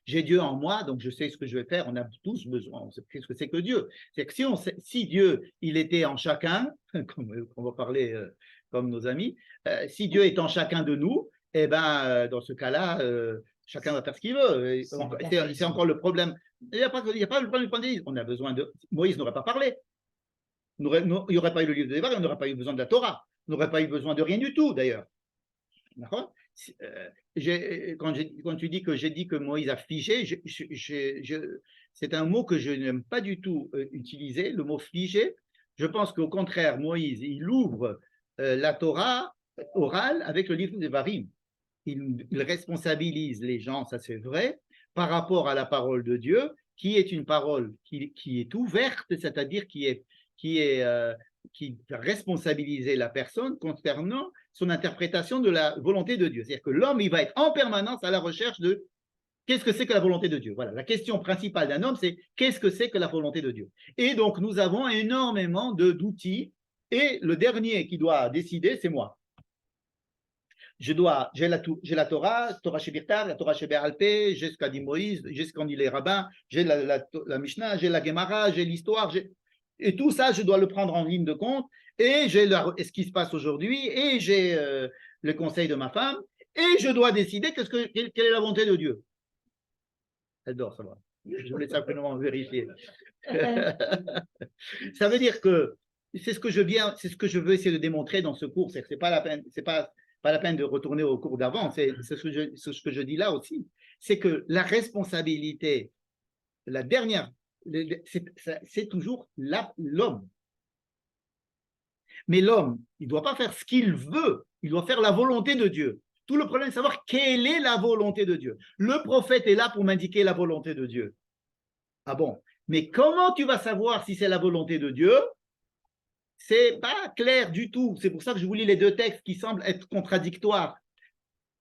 J'ai Dieu en moi, donc je sais ce que je vais faire. On a tous besoin. Qu'est-ce que c'est que Dieu? C'est que si Dieu, il était en chacun, comme on va parler comme nos amis, si Dieu est en chacun de nous, eh ben, dans ce cas-là, chacun va faire ce qu'il veut. C'est encore le problème. Il n'y a pas le problème du pandémisme. On a besoin de... Moïse n'aurait pas parlé. Il n'y aurait pas eu le livre de Devarim, on n'aurait pas eu besoin de la Torah. On n'aurait pas eu besoin de rien du tout, d'ailleurs. D'accord? Quand tu dis que j'ai dit que Moïse a figé, c'est un mot que je n'aime pas du tout utiliser, le mot figé. Je pense qu'au contraire, Moïse, il ouvre la Torah orale avec le livre de Devarim. Il responsabilise les gens, ça c'est vrai, par rapport à la parole de Dieu, qui est une parole qui est ouverte, c'est-à-dire qui responsabiliser la personne concernant son interprétation de la volonté de Dieu. C'est-à-dire que l'homme, il va être en permanence à la recherche de qu'est-ce que c'est que la volonté de Dieu. Voilà, la question principale d'un homme, c'est qu'est-ce que c'est que la volonté de Dieu. Et donc, nous avons énormément d'outils, et le dernier qui doit décider, c'est moi. J'ai la Torah chez Birtav, la Torah chez Béalpé, j'ai ce qu'a dit Moïse, j'ai ce qu'ont dit les rabbins, j'ai la Mishnah, j'ai la Gemara, j'ai l'histoire, et tout ça, je dois le prendre en ligne de compte, et j'ai ce qui se passe aujourd'hui, et j'ai le conseil de ma femme, et je dois décider quelle est la volonté de Dieu. Elle dort, ça va. Je voulais simplement vérifier. Ça veut dire que c'est ce que je veux essayer de démontrer dans ce cours, c'est que c'est pas la peine de retourner au cours d'avant, c'est ce que je dis là aussi, c'est que la responsabilité, la dernière, c'est toujours l'homme. Mais l'homme, il ne doit pas faire ce qu'il veut, il doit faire la volonté de Dieu. Tout le problème, c'est de savoir quelle est la volonté de Dieu. Le prophète est là pour m'indiquer la volonté de Dieu. Ah bon? Mais comment tu vas savoir si c'est la volonté de Dieu? C'est pas clair du tout. C'est pour ça que je vous lis les deux textes qui semblent être contradictoires.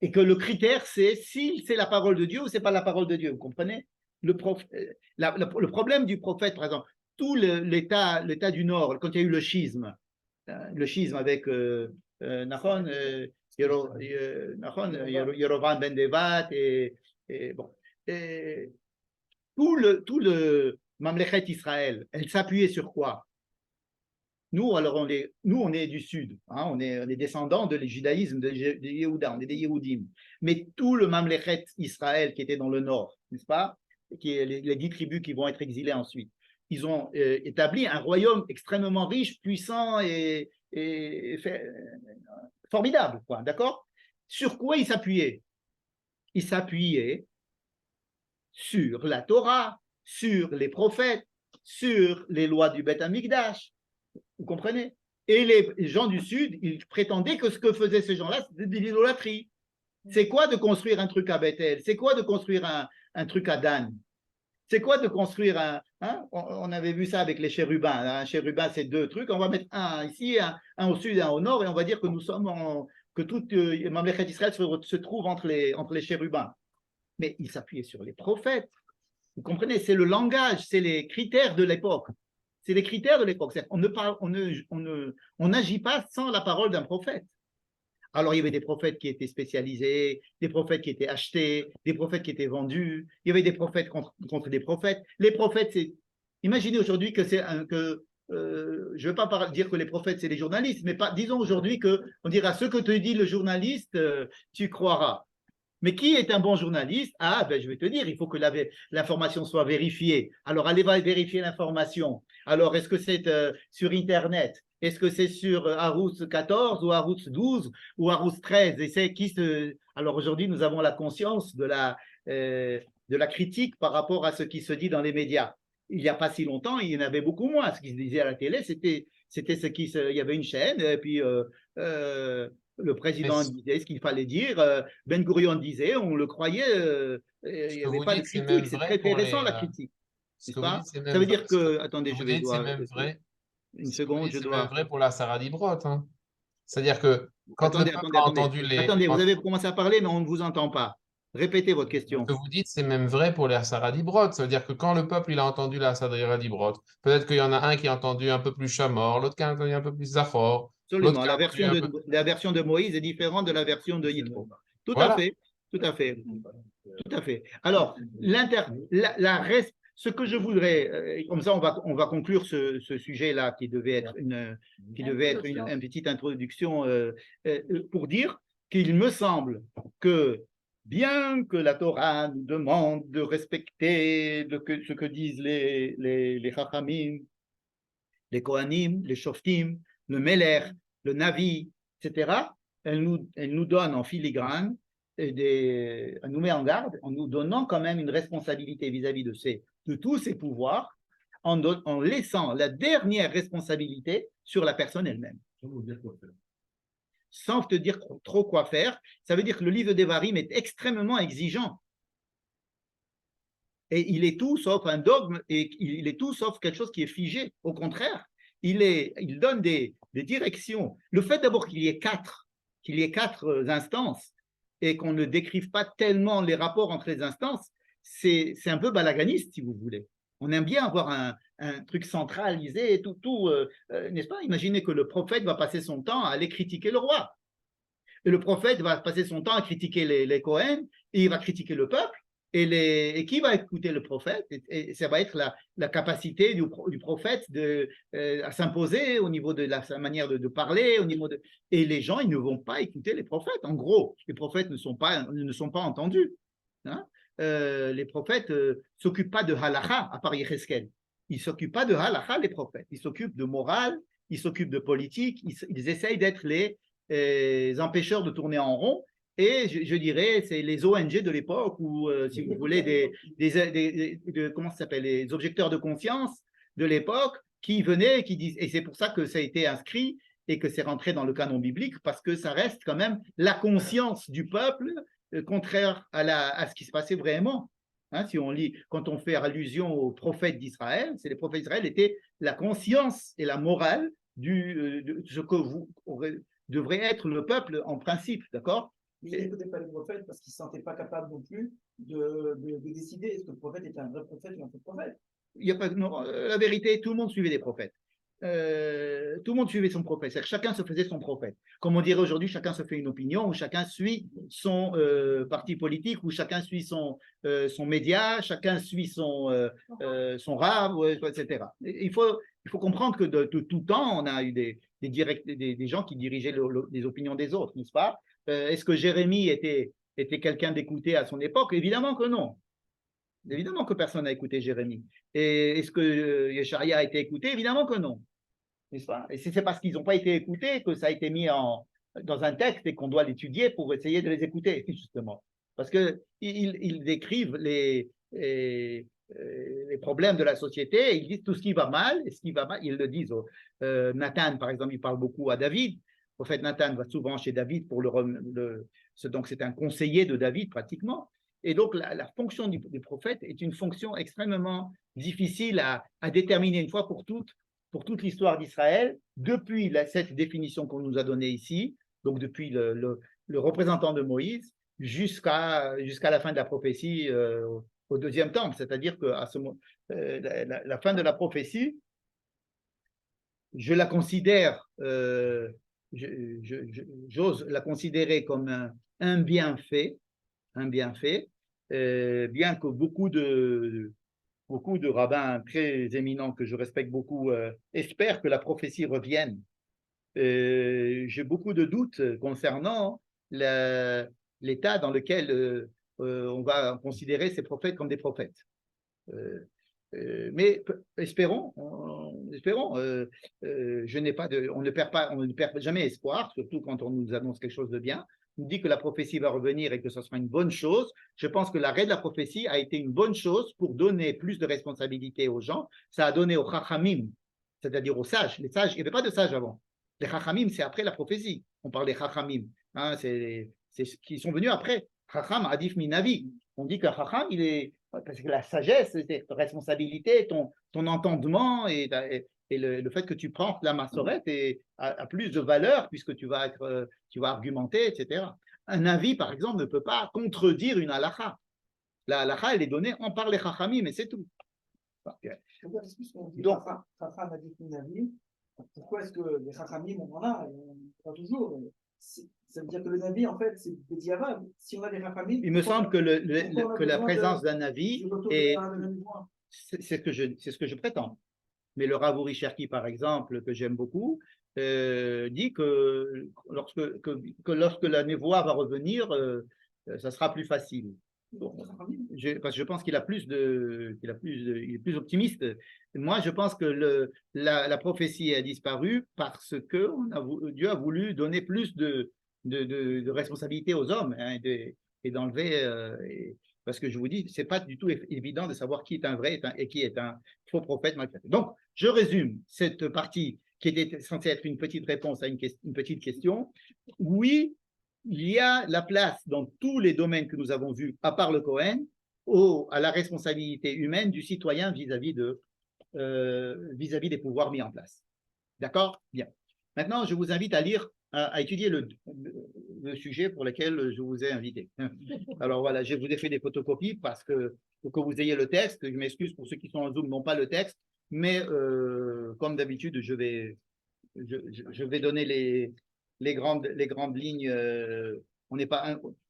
Et que le critère, c'est si c'est la parole de Dieu ou c'est pas la parole de Dieu. Vous comprenez? Le problème du prophète, par exemple, tout l'État du Nord, quand il y a eu le schisme avec Nahon, Yerovam ben Devat et bon. Et tout le Mamlechet Israël, elle s'appuyait sur quoi? Nous, alors on est du Sud, hein, on est descendants de le judaïsme, des Yehuda, on est des Yehudim. Mais tout le Mamlechet Israël qui était dans le Nord, n'est-ce pas? Qui est les 10 tribus qui vont être exilées ensuite. Ils ont établi un royaume extrêmement riche, puissant et formidable, quoi, d'accord? Sur quoi ils s'appuyaient? Ils s'appuyaient sur la Torah, sur les prophètes, sur les lois du Beth Amikdash. Vous comprenez? Et les gens du Sud, ils prétendaient que ce que faisaient ces gens-là, c'était de l'idolâtrie. C'est quoi de construire un truc à Bethel? C'est quoi de construire un truc à Dan? C'est quoi de construire on avait vu ça avec les chérubins. Un chérubin, c'est 2 trucs. On va mettre un ici, un au sud et un au nord, et on va dire que nous sommes que tout Mamlechet Israël se trouve entre les chérubins. Mais il s'appuyait sur les prophètes. Vous comprenez? C'est le langage, c'est les critères de l'époque. C'est les critères de l'époque. On n'agit pas sans la parole d'un prophète. Alors, il y avait des prophètes qui étaient spécialisés, des prophètes qui étaient achetés, des prophètes qui étaient vendus. Il y avait des prophètes contre des prophètes. Les prophètes, c'est... Imaginez aujourd'hui que je ne veux pas dire que les prophètes, c'est les journalistes, mais disons aujourd'hui qu'on dira ce que te dit le journaliste, tu croiras. Mais qui est un bon journaliste? Ah, ben je vais te dire, il faut que l'information soit vérifiée. Alors, allez vérifier l'information. Alors, est-ce que c'est sur Internet? Est-ce que c'est sur Arutz 14 ou Arutz 12 ou Arutz 13? Et c'est Alors, aujourd'hui, nous avons la conscience de la critique par rapport à ce qui se dit dans les médias. Il n'y a pas si longtemps, il y en avait beaucoup moins. Ce qui se disait à la télé, c'était il y avait une chaîne, et puis le président disait ce qu'il fallait dire, Ben Gurion disait, on le croyait, il n'y avait pas de critique, c'est très intéressant la critique. Ce que vous dites, c'est Ça veut dire vrai, que, attendez, c'est même vrai. Une seconde, je dois. C'est même vrai pour la Sarah Dibrot. Hein. C'est-à-dire que quand le peuple a entendu les. Attendez, vous avez commencé à parler, mais on ne vous entend pas. Répétez votre question. Ce que vous dites, c'est même vrai pour la Sarah Dibrot. Ça veut dire que quand le peuple il a entendu la Sarah Dibrot, peut-être qu'il y en a un qui a entendu un peu plus Chamor, l'autre qui a entendu un peu plus Zachor. Absolument. La version de Moïse est différente de la version de Yitro. Tout à fait. Tout à fait. Tout à fait. Alors, ce que je voudrais, comme ça on va conclure ce sujet-là qui devait être une petite introduction pour dire qu'il me semble que bien que la Torah nous demande de respecter ce que disent les Chachamim, les Kohanim, les Shoftim, le Meler, le Navi, etc., elle nous donne en filigrane, elle nous met en garde en nous donnant quand même une responsabilité vis-à-vis de tous ces pouvoirs, en laissant la dernière responsabilité sur la personne elle-même. Sans te dire trop quoi faire, ça veut dire que le livre de Devarim est extrêmement exigeant. Et il est tout sauf un dogme, et il est tout sauf quelque chose qui est figé. Au contraire, il donne des directions. Le fait d'abord qu'il y ait quatre instances et qu'on ne décrive pas tellement les rapports entre les instances, c'est un peu balaganiste, si vous voulez. On aime bien avoir un truc centralisé, n'est-ce pas? Imaginez que le prophète va passer son temps à aller critiquer le roi. Et le prophète va passer son temps à critiquer les Kohen, et il va critiquer le peuple. Et qui va écouter le prophète? Et ça va être la capacité du prophète à s'imposer au niveau de sa manière de parler, et les gens, ils ne vont pas écouter les prophètes. En gros, les prophètes ne sont pas entendus. Hein? Les prophètes ne s'occupent pas de halakha, à part Yecheskel. Ils ne s'occupent pas de halakha, les prophètes. Ils s'occupent de morale, ils s'occupent de politique, ils essayent d'être les empêcheurs de tourner en rond. Et je dirais, c'est les ONG de l'époque, ou si vous voulez, comment ça s'appelle, les objecteurs de conscience de l'époque, qui venaient et qui disent, et c'est pour ça que ça a été inscrit, et que c'est rentré dans le canon biblique parce que ça reste quand même la conscience du peuple contraire à ce qui se passait vraiment. Hein, si on lit, quand on fait allusion aux prophètes d'Israël, c'est les prophètes d'Israël étaient la conscience et la morale de ce que devrait être le peuple en principe, d'accord? Il n'écoutait pas les prophètes parce qu'il ne se sentait pas capable non plus de décider est-ce que le prophète était un vrai prophète ou un faux prophète. Il y a pas, non, la vérité, tout le monde suivait des prophètes. Tout le monde suivait son prophète. C'est-à-dire que chacun se faisait son prophète. Comme on dirait aujourd'hui, chacun se fait une opinion, ou chacun suit son parti politique, ou chacun suit son média, chacun suit son rab, etc. Il faut comprendre que de tout temps, on a eu des gens qui dirigeaient les opinions des autres, n'est-ce pas? Est-ce que Jérémie était quelqu'un d'écouté à son époque? Évidemment que non. Évidemment que personne n'a écouté Jérémie. Et est-ce que Yesharia a été écouté? Évidemment que non. N'est-ce pas? Et c'est parce qu'ils n'ont pas été écoutés que ça a été mis dans un texte et qu'on doit l'étudier pour essayer de les écouter, justement. Parce qu'ils décrivent les problèmes de la société, ils disent tout ce qui va mal, et ce qui va mal, ils le disent. Nathan, par exemple, il parle beaucoup à David. Le prophète Nathan va souvent chez David pour donc c'est un conseiller de David pratiquement. Et donc la fonction du prophète est une fonction extrêmement difficile à déterminer une fois pour toute l'histoire d'Israël, depuis cette définition qu'on nous a donnée ici, donc depuis le représentant de Moïse, jusqu'à la fin de la prophétie au deuxième temple. C'est-à-dire qu'à la fin de la prophétie, je la considère, j'ose la considérer comme un bienfait, bien que beaucoup de rabbins très éminents que je respecte beaucoup espèrent que la prophétie revienne. J'ai beaucoup de doutes concernant l'état dans lequel on va considérer ces prophètes comme des prophètes. Mais espérons. On ne perd jamais espoir, surtout quand on nous annonce quelque chose de bien. On dit que la prophétie va revenir et que ce sera une bonne chose. Je pense que l'arrêt de la prophétie a été une bonne chose pour donner plus de responsabilité aux gens. Ça a donné aux chachamim, c'est-à-dire aux sages. Les sages, il n'y avait pas de sages avant. Les chachamim, c'est après la prophétie. On parle des chachamim. Hein, c'est ce qui sont venus après. Chacham adif minavi. On dit qu'un chacham, parce que la sagesse, c'est ta responsabilité, ton entendement et le fait que tu prends la massorette a plus de valeur puisque tu vas argumenter, etc. Un avis, par exemple, ne peut pas contredire une halakha. La halakha, elle est donnée par les chachamim, mais c'est tout. Donc, Chacham a dit une avis. Pourquoi est-ce que les chachamim, on en a, pas toujours? Ça veut dire que le Navi, en fait, c'est des diavad. Si on a des chachamim. Il me semble que la présence d'un Navi c'est ce que je prétends. Mais le Rav Uri Cherki, par exemple, que j'aime beaucoup, dit que lorsque la névoie va revenir, ça sera plus facile. Bon, parce que je pense qu'il est plus optimiste. Moi, je pense que la prophétie a disparu parce que Dieu a voulu donner plus de responsabilité aux hommes, hein, et d'enlever. Parce que je vous dis, c'est pas du tout évident de savoir qui est un vrai et qui est un faux prophète. Donc, je résume cette partie qui était censée être une petite réponse à une petite question. Oui, il y a la place dans tous les domaines que nous avons vus, à part le Cohen, à la responsabilité humaine du citoyen vis-à-vis des pouvoirs mis en place. D'accord? Bien. Maintenant, je vous invite à étudier le sujet pour lequel je vous ai invité. Alors voilà, je vous ai fait des photocopies pour que vous ayez le texte. Je m'excuse pour ceux qui sont en Zoom, n'ont pas le texte, mais comme d'habitude, je vais donner les grandes lignes.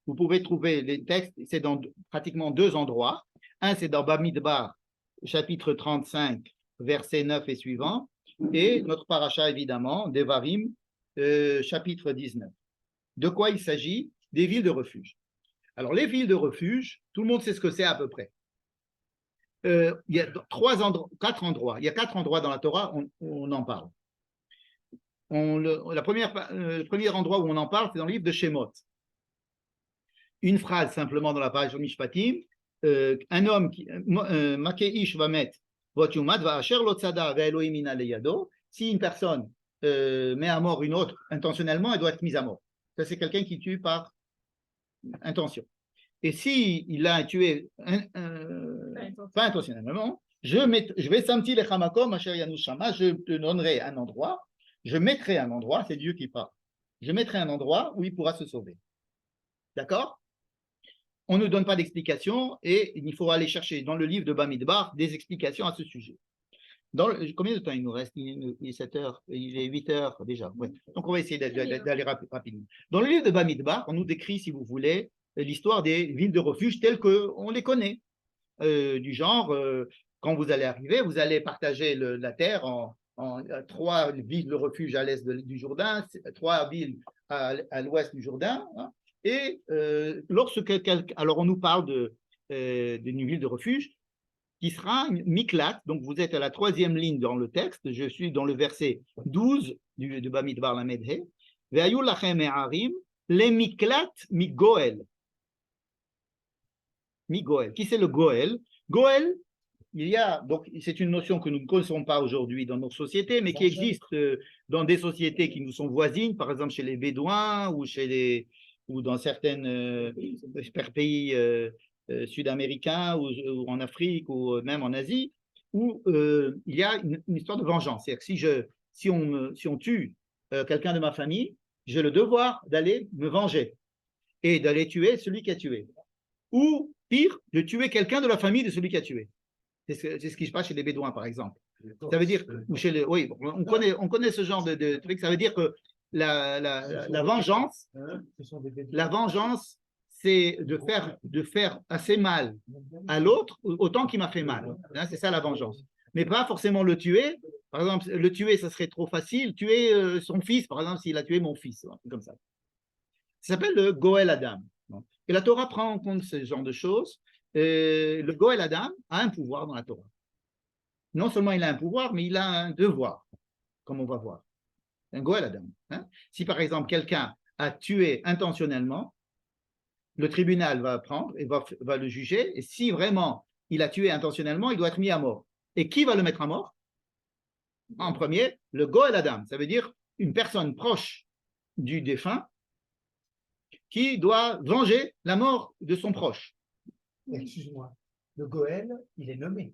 Vous pouvez trouver les textes, c'est dans pratiquement 2 endroits. Un, c'est dans Bamidbar, chapitre 35, versets 9 et suivants, et notre paracha, évidemment, Devarim, chapitre 19. De quoi il s'agit? Des villes de refuge. Alors, les villes de refuge, tout le monde sait ce que c'est à peu près. Il y a 4 endroits. Il y a 4 endroits dans la Torah où on en parle. Le premier endroit où on en parle, c'est dans le livre de Shemot. Une phrase simplement dans la page Mishpatim. Un homme qui Makeish va mettre si une personne met à mort une autre intentionnellement, elle doit être mise à mort. Ça, c'est quelqu'un qui tue par intention. Et si il a tué pas intentionnellement, je vais sentir les chamakom, je te donnerai un endroit, je mettrai un endroit, c'est Dieu qui parle, je mettrai un endroit où il pourra se sauver. D'accord? On ne donne pas d'explication et il faut aller chercher dans le livre de Bamidbar des explications à ce sujet. Combien de temps il nous reste? Il est 7 heures, il est 8 heures déjà. Ouais. Donc on va essayer d'aller rapidement. Dans le livre de Bamidbar, on nous décrit, si vous voulez, l'histoire des villes de refuge telles qu'on les connaît. Du genre, quand vous allez arriver, vous allez partager la terre en 3 villes de refuge à l'est du Jourdain, 3 villes à l'ouest du Jourdain. Hein, et alors on nous parle d'une ville de refuge qui sera Miklat, donc vous êtes à la 3e ligne dans le texte, je suis dans le verset 12 de Bamidbar Lamed He, Ve'ayu lachem me'arim, le Miklat mi-Goel. Mi-Goel. Qui c'est le Goel? Goel, donc c'est une notion que nous ne connaissons pas aujourd'hui dans nos sociétés, mais qui existe dans des sociétés qui nous sont voisines, par exemple chez les Bédouins ou dans certains pays sud-américains ou en Afrique ou même en Asie, où il y a une histoire de vengeance. C'est-à-dire que si on tue quelqu'un de ma famille, j'ai le devoir d'aller me venger et d'aller tuer celui qui a tué. Ou pire, de tuer quelqu'un de la famille de celui qui a tué. C'est ce qui se passe chez les Bédouins, par exemple. Ça veut dire, oui, on connaît ce genre de truc. Ça veut dire que la vengeance, c'est de faire assez mal à l'autre autant qu'il m'a fait mal. Hein, c'est ça la vengeance. Mais pas forcément le tuer. Par exemple, le tuer, ça serait trop facile. Tuer son fils, par exemple, s'il a tué mon fils, comme ça. Ça s'appelle le Goel Adam. Et la Torah prend en compte ce genre de choses. Le Goel Adam a un pouvoir dans la Torah. Non seulement il a un pouvoir, mais il a un devoir, comme on va voir. Un Goel Adam. Hein. Si par exemple quelqu'un a tué intentionnellement, le tribunal va prendre et va le juger. Et si vraiment il a tué intentionnellement, il doit être mis à mort. Et qui va le mettre à mort? En premier, le Goel Adam. Ça veut dire une personne proche du défunt qui doit venger la mort de son proche. Excuse-moi, le Goël, il est nommé.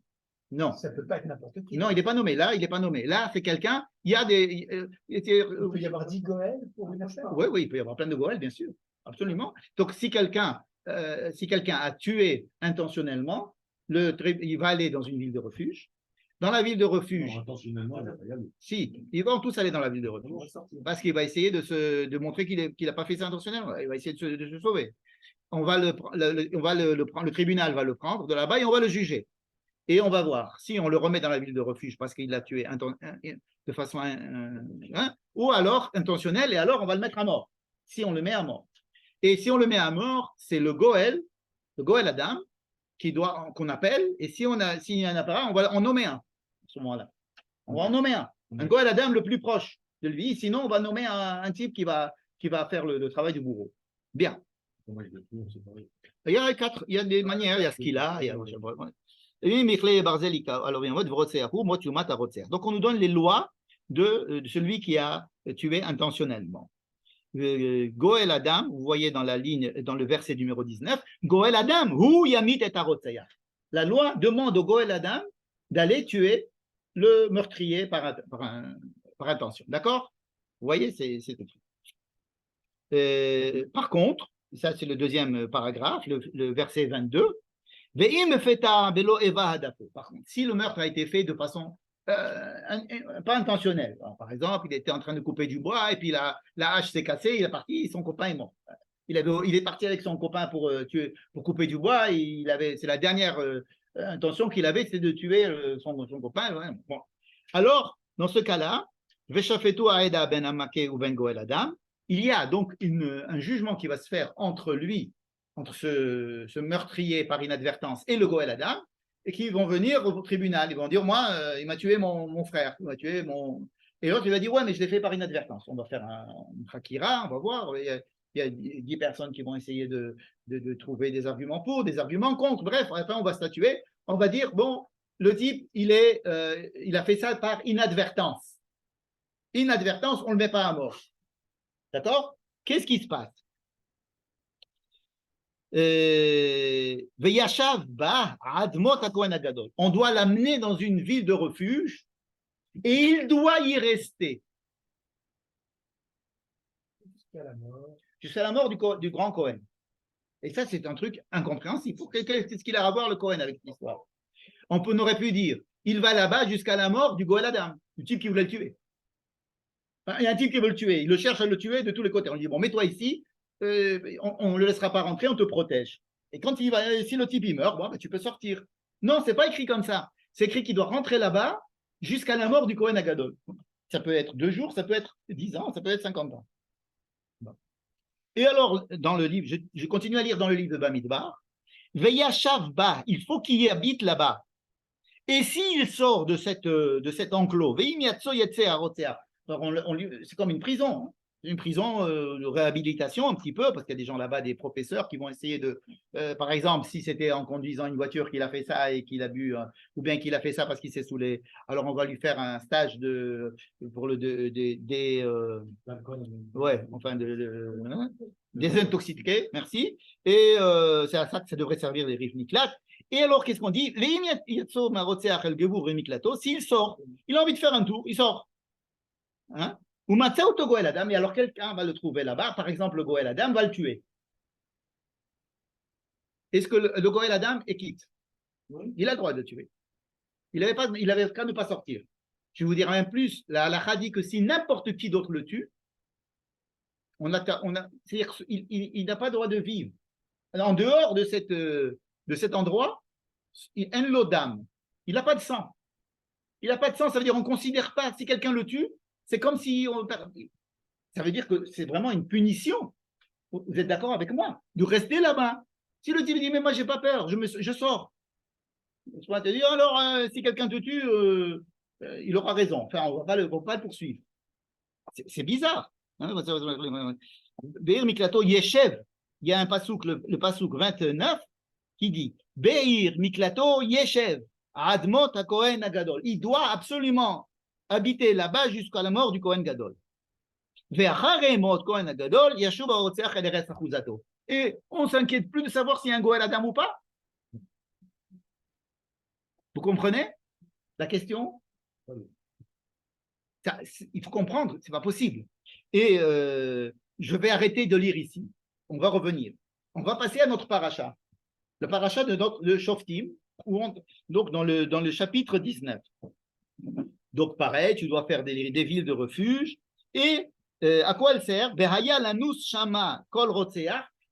Non. Ça ne peut pas être n'importe qui. Non, il n'est pas nommé. Là, il n'est pas nommé. Là, c'est quelqu'un. Il peut y avoir 10 Goël pour une affaire. Oui, il peut y avoir plein de Goël, bien sûr. Absolument. Donc, si quelqu'un a tué intentionnellement, il va aller dans une ville de refuge. Dans la ville de refuge. Non, intentionnellement, il va y aller. Si, ils vont tous aller dans la ville de refuge. Parce qu'il va essayer de montrer qu'il n'a pas fait ça intentionnellement. Il va essayer de se sauver. Le tribunal va le prendre de là-bas et on va le juger. Et on va voir si on le remet dans la ville de refuge parce qu'il l'a tué de façon ou alors intentionnelle, et alors on va le mettre à mort. Si on le met à mort. Et si on le met à mort, c'est le Goël Adam, qu'on appelle, et s'il y en a pas un, on va en nommer un à ce moment-là. On va en nommer un Goël Adam le plus proche de lui, sinon on va nommer un type qui va faire le travail du bourreau. Bien. Il y a des manières, il y a ce qu'il a, il y a... Donc on nous donne les lois de celui qui a tué intentionnellement. Goël Adam, vous voyez dans le verset numéro 19, Goël Adam, hu yamit et arotzeach. La loi demande au Goël Adam d'aller tuer le meurtrier par intention. D'accord? Vous voyez, c'est tout. Par contre, ça c'est le deuxième paragraphe, le verset 22. Par contre, si le meurtre a été fait de façon pas intentionnelle, alors, par exemple, il était en train de couper du bois et puis la hache s'est cassée, il est parti et son copain est mort. Il est parti avec son copain pour couper du bois, c'est la dernière intention qu'il avait, c'est de tuer son copain. Ouais. Bon. Alors, dans ce cas-là, il y a donc un jugement qui va se faire entre ce meurtrier par inadvertance et le Goël Adam, et qui vont venir au tribunal. Ils vont dire, moi, il m'a tué mon frère, il m'a tué mon... Et l'autre, il va dire, ouais, mais je l'ai fait par inadvertance. On va faire un krakira, on va voir. Il y a 10 personnes qui vont essayer de trouver des arguments pour, des arguments contre. Bref, enfin, on va statuer. On va dire, bon, le type, il a fait ça par inadvertance. inadvertance, on ne le met pas à mort. D'accord? Qu'est-ce qui se passe? On doit l'amener dans une ville de refuge et il doit y rester jusqu'à la mort du grand Cohen. Et ça, c'est un truc incompréhensible. Qu'est-ce qu'il a à voir le Cohen avec l'histoire? On aurait pu dire, il va là-bas jusqu'à la mort du Goël Adam, du type qui voulait le tuer. Enfin, il y a un type qui veut le tuer, il le cherche à le tuer de tous les côtés. On lui dit, bon, mets-toi ici, on ne le laissera pas rentrer, on te protège. Et quand si le type il meurt, bon, ben, tu peux sortir. Non, c'est pas écrit comme ça. C'est écrit qu'il doit rentrer là-bas jusqu'à la mort du Cohen Agadol. Ça peut être 2 jours, ça peut être 10 ans, ça peut être 50 ans. Bon. Et alors, dans le livre, je continue à lire dans le livre de Bamidbar, Veyashav Ba, il faut qu'il y habite là-bas. Et s'il sort de cet enclos, c'est comme une prison. Hein. Une prison de réhabilitation un petit peu, parce qu'il y a des gens là-bas, des professeurs qui vont essayer de, par exemple, si c'était en conduisant une voiture qu'il a fait ça et qu'il a bu, ou bien qu'il a fait ça parce qu'il s'est saoulé, alors on va lui faire un stage pour désintoxiquer, merci. Et c'est à ça que ça devrait servir les rives Miklat. Et alors, qu'est-ce qu'on dit? S'il sort, il a envie de faire un tour, il sort. Hein? Ou Goël Adam, et alors quelqu'un va le trouver là-bas, par exemple le Goël Adam va le tuer. Est-ce que le Goël Adam est quitte? Il a le droit de le tuer. Il avait qu'à ne pas sortir. Je vais vous dire même plus, la halakha dit que si n'importe qui d'autre le tue, c'est-à-dire qu'il n'a pas le droit de vivre. En dehors de cet endroit, il n'a pas de sang. Il n'a pas de sang, ça veut dire qu'on ne considère pas, si quelqu'un le tue, c'est comme si ça veut dire que c'est vraiment une punition. Vous êtes d'accord avec moi? De rester là-bas. Si le type dit, mais moi, j'ai pas peur, je sors. Je vais te dire, alors, si quelqu'un te tue, il aura raison. Enfin, on ne va pas le poursuivre. C'est bizarre. Be'ir Miklato Yeshev, il y a un pasouk, le pasouk 29, qui dit Be'ir Miklato Yeshev, Admot HaKohen Agadol. Il doit absolument habiter là-bas jusqu'à la mort du Kohen Gadol. Et on ne s'inquiète plus de savoir s'il y a un Goël Adam ou pas. Vous comprenez la question? Il faut comprendre, c'est pas possible. Et je vais arrêter de lire ici. On va revenir. On va passer à notre paracha. Le paracha de Shoftim, donc dans le chapitre 19. Donc, pareil, tu dois faire des villes de refuge. Et à quoi elle sert?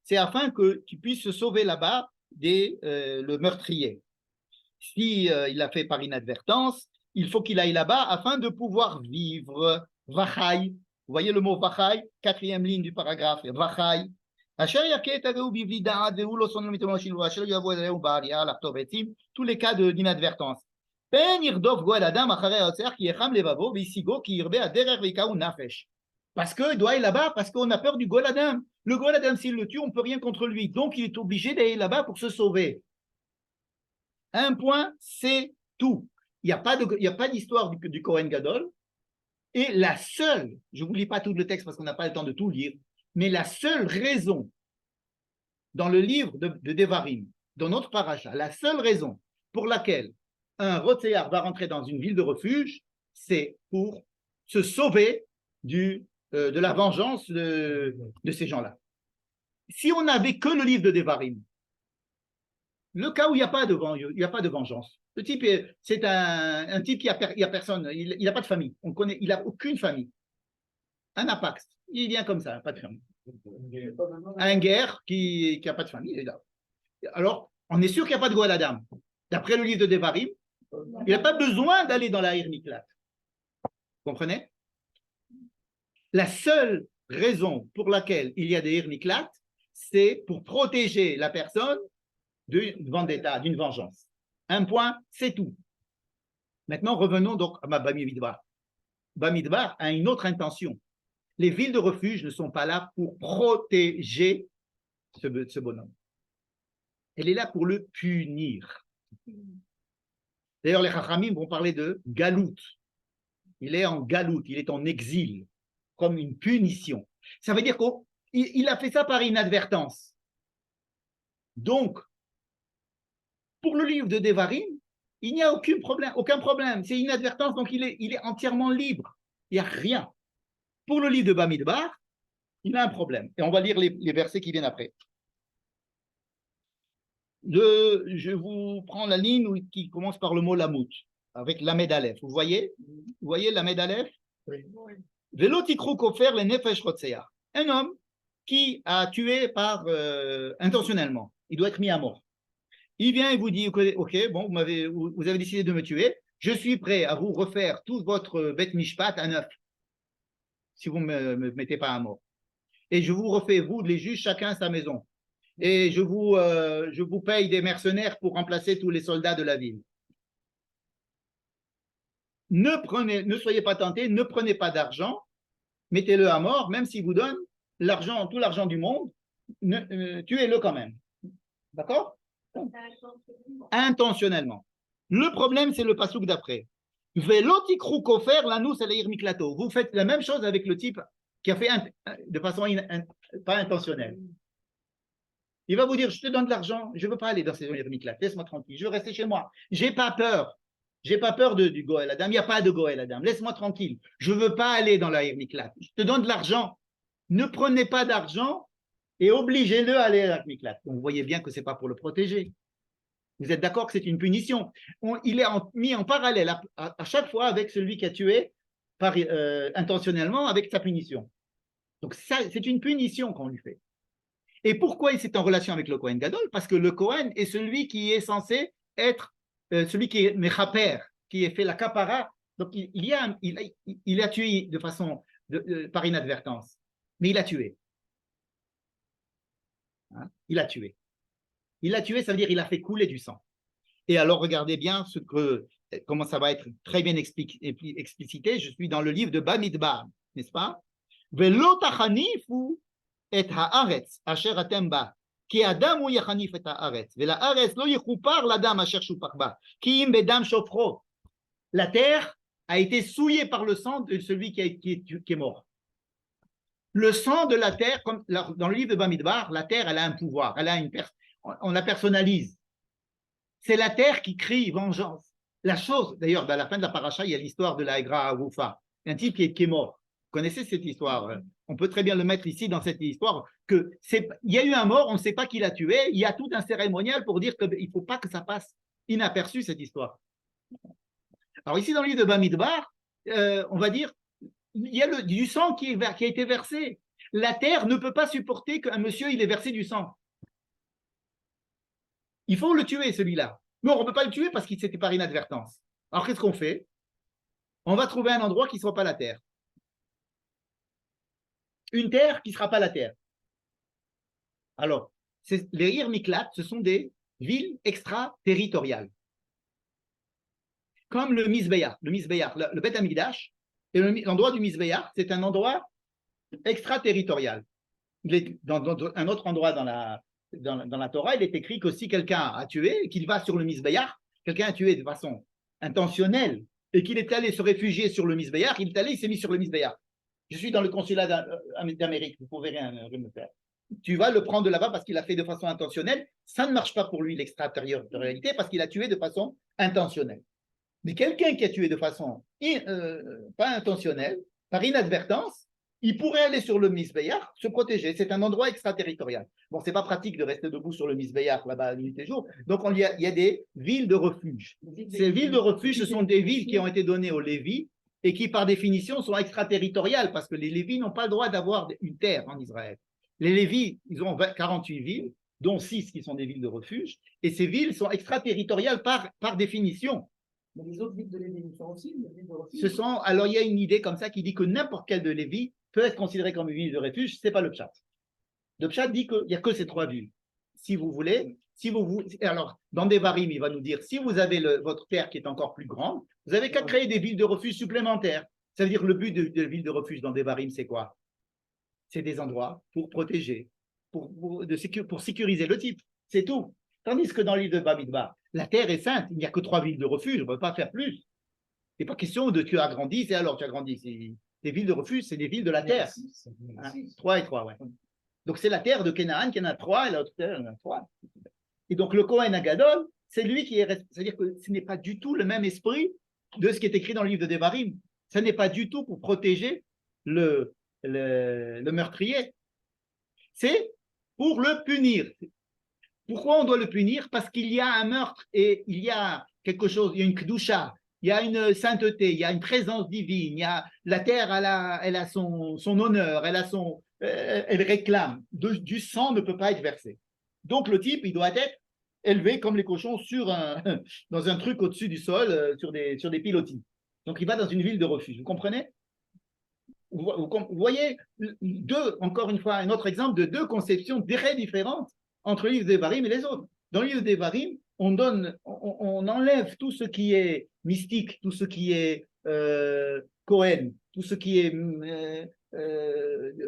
C'est afin que tu puisses se sauver là-bas le meurtrier. Si il l'a fait par inadvertance, il faut qu'il aille là-bas afin de pouvoir vivre. Vachai. Vous voyez le mot Vachai, 4e ligne du paragraphe. Vachai. Tous les cas d'inadvertance. Parce qu'il doit aller là-bas, parce qu'on a peur du Goël Adam. Le Goël Adam, s'il le tue, on ne peut rien contre lui. Donc, il est obligé d'aller là-bas pour se sauver. Un point, c'est tout. Il n'y a pas d'histoire du Kohen Gadol. Et la seule, je ne vous lis pas tout le texte parce qu'on n'a pas le temps de tout lire, mais la seule raison dans le livre de Devarim, dans notre paracha, la seule raison pour laquelle un Rotséar va rentrer dans une ville de refuge, c'est pour se sauver de la vengeance de ces gens-là. Si on n'avait que le livre de Devarim, le cas où il n'y a pas de vengeance, le type, c'est un type qui a personne, il n'a pas de famille, il n'a aucune famille. Un apax, il vient comme ça, pas de famille. Un guerre qui n'a pas de famille, il est là. Alors, on est sûr qu'il n'y a pas de Goël Adam. D'après le livre de Devarim, il n'a pas besoin d'aller dans la Miklat. Vous comprenez? La seule raison pour laquelle il y a des Miklat, c'est pour protéger la personne d'une vendetta, d'une vengeance. Un point, c'est tout. Maintenant, revenons donc à Bamidbar. Bamidbar a une autre intention. Les villes de refuge ne sont pas là pour protéger ce bonhomme. Elle est là pour le punir. D'ailleurs, les Chachamim vont parler de galout. il est en galoute, il est en exil, comme une punition. Ça veut dire qu'il a fait ça par inadvertance. Donc, pour le livre de Devarim, il n'y a aucun problème. C'est inadvertance, donc il est entièrement libre. Il n'y a rien. Pour le livre de Bamidbar, il a un problème. Et on va lire les versets qui viennent après. Je vous prends la ligne qui commence par le mot Lamout, avec Lamed Aleph. Vous voyez Lamed Aleph? Oui. Velo tikrou kofer le nefesh rotseach. Un homme qui a tué intentionnellement. Il doit être mis à mort. Il vient et vous dit, ok, bon, vous avez décidé de me tuer. Je suis prêt à vous refaire tout votre bet mishpat à neuf, si vous ne me mettez pas à mort. Et je vous refais, vous, les juges, chacun à sa maison. Et je vous paye des mercenaires pour remplacer tous les soldats de la ville. Ne soyez pas tentés, ne prenez pas d'argent, mettez-le à mort, même s'il vous donne tout l'argent du monde, tuez-le quand même. D'accord? Intentionnellement. Le problème, c'est le passouk d'après. Velotikrou kofer lanous alayir miklato. Vous faites la même chose avec le type qui a fait de façon pas intentionnelle. Il va vous dire, je te donne de l'argent, je ne veux pas aller dans ces miklat, laisse-moi tranquille, je veux rester chez moi. J'ai pas peur du Goël Adam, il n'y a pas de Goël Adam, laisse-moi tranquille, je ne veux pas aller dans la miklat. Je te donne de l'argent, ne prenez pas d'argent et obligez-le à aller à la miklat. Donc vous voyez bien que ce n'est pas pour le protéger. Vous êtes d'accord que c'est une punition. Il est mis en parallèle à chaque fois avec celui qui a tué intentionnellement avec sa punition. Donc ça, c'est une punition qu'on lui fait. Et pourquoi c'est en relation avec le Kohen Gadol? Parce que le Kohen est celui qui est censé être celui qui est Mechaper, qui a fait la kapara. Donc il a tué de façon par inadvertance, mais il a tué. Hein? Il a tué. Il a tué, ça veut dire il a fait couler du sang. Et alors regardez bien comment ça va être très bien explicité. Je suis dans le livre de Bamidbar, n'est-ce pas? Velo tachanifu et haaretz asher atem ba ki adam hu yachanif et haaretz vela haaretz lo yichupar l'adam asher shupach ba ki im bedam shofro. La terre a été souillée par le sang de celui qui est mort. Le sang de la terre, comme dans le livre de Bamidbar, la terre, elle a un pouvoir, on la personnalise. C'est la terre qui crie vengeance. La chose, d'ailleurs, dans la fin de la paracha, il y a l'histoire de la Egra Awufa, un type qui est mort. Vous connaissez cette histoire? On peut très bien le mettre ici dans cette histoire. Il y a eu un mort, on ne sait pas qui l'a tué. Il y a tout un cérémonial pour dire qu'il ne faut pas que ça passe inaperçu, cette histoire. Alors ici, dans le livre de Bamidbar, on va dire, il y a du sang qui a été versé. La terre ne peut pas supporter qu'un monsieur il ait versé du sang. Il faut le tuer, celui-là. Mais on ne peut pas le tuer parce qu'il c'était par inadvertance. Alors qu'est-ce qu'on fait? On va trouver un endroit qui ne soit pas la terre. Une terre qui ne sera pas la terre. Alors, les Ir Miklat, ce sont des villes extraterritoriales. Comme le Mizbeach. Le Bet Amikdash, et l'endroit du Mizbeach, c'est un endroit extraterritorial. Il est dans un autre endroit dans la Torah, il est écrit que si quelqu'un a tué, qu'il va sur le Mizbeach, quelqu'un a tué de façon intentionnelle, et qu'il est allé se réfugier sur le Mizbeach, il s'est mis sur le Mizbeach. Je suis dans le consulat d'Amérique, vous ne pouvez rien me faire. Tu vas le prendre de là-bas parce qu'il a fait de façon intentionnelle. Ça ne marche pas pour lui, l'extraterritorialité, parce qu'il a tué de façon intentionnelle. Mais quelqu'un qui a tué de façon pas intentionnelle, par inadvertance, il pourrait aller sur le Mizbeach, se protéger. C'est un endroit extraterritorial. Bon, ce n'est pas pratique de rester debout sur le Mizbeach là-bas nuit et jour. Donc, il y a des villes de refuge. Ces villes de refuge, ce sont des villes qui ont été données aux Lévis et qui, par définition, sont extraterritoriales parce que les Lévis n'ont pas le droit d'avoir une terre en Israël. Les Lévis, ils ont 48 villes, dont 6 qui sont des villes de refuge, et ces villes sont extraterritoriales par définition. Mais les autres villes de Lévi sont aussi des villes de refuge. Alors, il y a une idée comme ça qui dit que n'importe quelle de Lévi peut être considérée comme une ville de refuge, ce n'est pas le Pshat. Le Pshat dit qu'il n'y a que ces 3 villes. Si vous voulez, alors, dans Devarim, il va nous dire, si vous avez votre terre qui est encore plus grande, vous n'avez qu'à créer des villes de refuge supplémentaires. Ça veut dire le but de villes de refuge dans Devarim, c'est quoi? C'est des endroits pour protéger, pour sécuriser le type. C'est tout. Tandis que dans l'île de Bamidbar, la terre est sainte, il n'y a que 3 villes de refuge, on ne peut pas faire plus. n'est pas question de tu as grandi, c'est alors tu as grandi. Les villes de refuge, c'est des villes de la terre. 3 et 3, ouais. Donc c'est la terre de Canaan, qui en a 3, et l'autre terre en a 3. Et donc le Kohen Agadol, c'est lui qui est. C'est-à-dire que ce n'est pas du tout le même esprit de ce qui est écrit dans le livre de Devarim. Ce n'est pas du tout pour protéger le meurtrier. C'est pour le punir. Pourquoi on doit le punir? Parce qu'il y a un meurtre et il y a quelque chose, il y a une kedusha, il y a une sainteté, il y a une présence divine, il y a, la terre, elle a son honneur, elle réclame. Du sang ne peut pas être versé. Donc le type, il doit être élevé comme les cochons dans un truc au-dessus du sol, sur des pilotis. Donc il va dans une ville de refuge. Vous comprenez? Vous voyez, encore une fois, un autre exemple de 2 conceptions très différentes entre le livre des Devarim et les autres. Dans le livre des Devarim, on enlève tout ce qui est mystique, tout ce qui est Kohen, tout ce qui est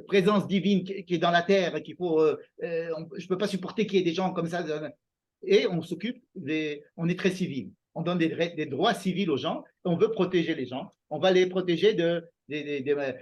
présence divine qui est dans la terre, qu'il faut. Je ne peux pas supporter qu'il y ait des gens comme ça. Et on s'occupe on est très civil. On donne des droits civils aux gens. On veut protéger les gens. On va les protéger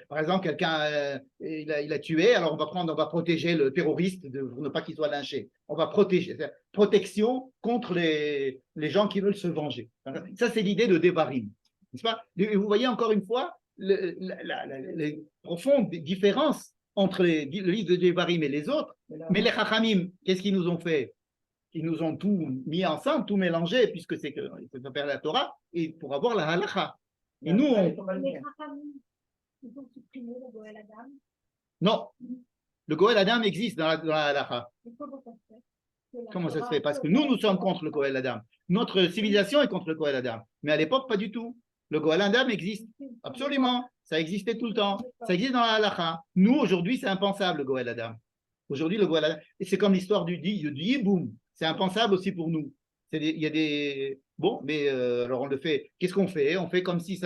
par exemple, quelqu'un il a tué, alors on va protéger le terroriste pour ne pas qu'il soit lynché. On va protéger, protection contre les gens qui veulent se venger. Ça, c'est l'idée de Devarim, n'est-ce pas? Et vous voyez encore une fois les profondes différences entre le livre de Devarim et les autres. Mais les Chachamim, qu'est-ce qu'ils nous ont fait? Ils nous ont tout mis ensemble, tout mélangé, puisque c'est faire la Torah, et pour avoir la halakha. Et nous, Ils ont supprimé le Goël Adam. Non, le Goël Adam existe dans la halakha. Comment ça se fait? Parce que nous sommes contre le Goël Adam. Notre civilisation est contre le Goël Adam. Mais à l'époque, pas du tout. Le Goël Adam existe. Absolument. Ça existait tout le temps. Ça existe dans la halakha. Nous, aujourd'hui, c'est impensable, le Goël Adam. Aujourd'hui, le Goël Adam. Et c'est comme l'histoire du Yiboum. C'est impensable aussi pour nous. Il y a des. Bon, mais alors on le fait. Qu'est-ce qu'on fait? On fait comme si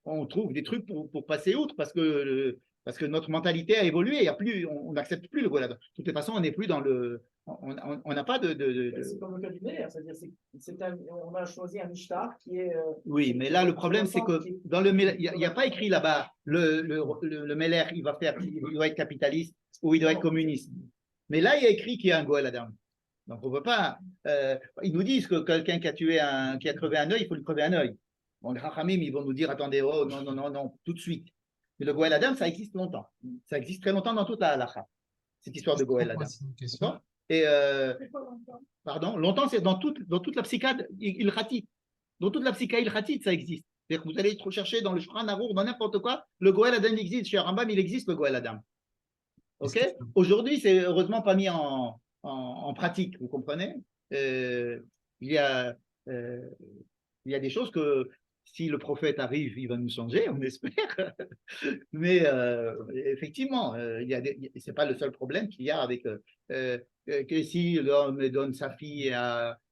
on trouve des trucs pour passer outre parce que notre mentalité a évolué. Il y a plus, on n'accepte plus le Goël Adam. De toute façon, on n'est plus dans le. On n'a pas de. C'est comme le cas du Meler, c'est-à-dire on a choisi un Ishtar qui est. Oui, mais là, le problème, c'est que dans le Meler, il n'y a pas écrit là-bas le Meler, il doit être capitaliste ou il doit être communiste. Mais là, il y a écrit qu'il y a un Goël Adam. Donc, on ne peut pas. Ils nous disent que quelqu'un qui a crevé un œil, il faut lui crever un œil. Bon, les Chachamim, ils vont nous dire attendez, oh, non, tout de suite. Mais le Goël Adam, ça existe longtemps. Ça existe très longtemps dans toute la halakha, cette histoire de Goël Adam. Et, pardon, longtemps, c'est dans toute la psychade ilkhatite. Dans toute la psychade ilkhatite, ça existe. C'est-à-dire que vous allez chercher dans le Shulchan Arour, dans n'importe quoi, le Goël Adam existe. Chez Rambam, il existe le Goël Adam. Ok? Aujourd'hui, c'est heureusement pas mis en pratique, vous comprenez? Il y a des choses que si le prophète arrive, il va nous changer, on espère. Mais effectivement, c'est pas le seul problème qu'il y a avec que si l'homme donne sa fille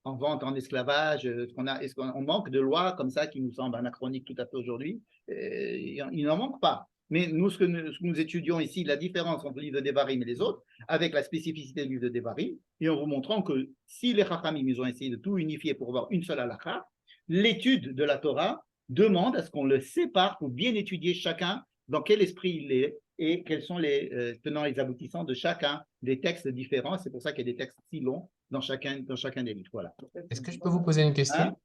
en vente, en esclavage, est-ce qu'on manque de lois comme ça qui nous semblent anachroniques tout à fait aujourd'hui? Il n'en manque pas. Mais nous, ce que nous étudions ici, la différence entre le livre de Devarim et les autres, avec la spécificité du livre de Devarim, et en vous montrant que si les Chachamim, ils ont essayé de tout unifier pour avoir une seule halakha, l'étude de la Torah demande à ce qu'on le sépare pour bien étudier chacun dans quel esprit il est et quels sont les tenants et les aboutissants de chacun des textes différents. C'est pour ça qu'il y a des textes si longs dans chacun des livres. Voilà. Est-ce que je peux vous poser une question?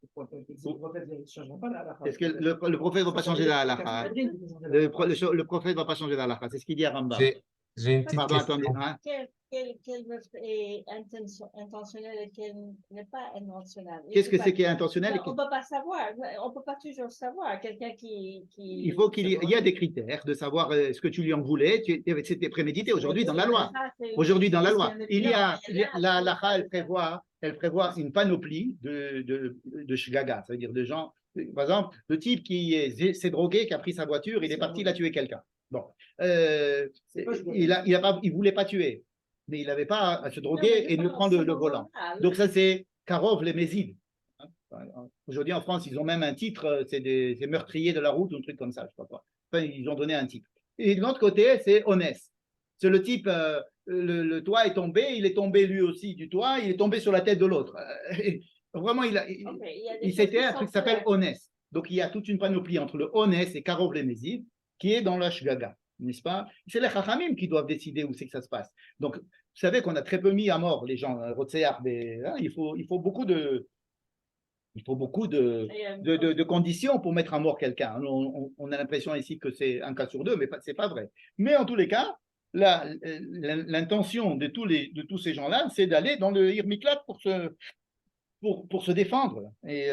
Est-ce que le prophète ne va pas changer la halakha? Le prophète ne va pas changer la halakha. C'est ce qu'il dit à Rambam. J'ai une petite Pardon, question. attendez. Hein? Quel meurtre est intentionnel et quel n'est pas intentionnel? Qu'est-ce que c'est qui est intentionnel? On ne peut pas savoir. On ne peut pas toujours savoir. Quelqu'un Il faut qu'il y ait des critères de savoir ce que tu lui en voulais. C'était prémédité aujourd'hui dans la loi. Aujourd'hui dans la loi, la halakha, elle prévoit une panoplie de shgaga, c'est-à-dire de gens. Par exemple, le type qui s'est drogué, qui a pris sa voiture, il est parti, il a tué quelqu'un. Bon, il ne voulait pas tuer, mais il n'avait pas à se droguer et de prendre le volant. Donc ça, c'est Karov les Mésides. Aujourd'hui en France, ils ont même un titre, c'est des meurtriers de la route ou un truc comme ça, je ne sais pas quoi. Enfin, ils ont donné un titre. Et de l'autre côté, c'est Honès. C'est le type, le toit est tombé, il est tombé lui aussi du toit, il est tombé sur la tête de l'autre. Vraiment, il s'était un truc qui s'appelle Honès. Donc il y a toute une panoplie entre le Honès et Karov les Mézid qui est dans la Shgaga, n'est-ce pas? C'est les Chachamim qui doivent décider où c'est que ça se passe. Donc, vous savez qu'on a très peu mis à mort les gens, Rotseach, il faut beaucoup de conditions pour mettre à mort quelqu'un. On a l'impression ici que c'est un cas sur deux, mais ce n'est pas vrai. Mais en tous les cas, l'intention de tous ces gens-là, c'est d'aller dans le Hirmiklat pour se défendre. Et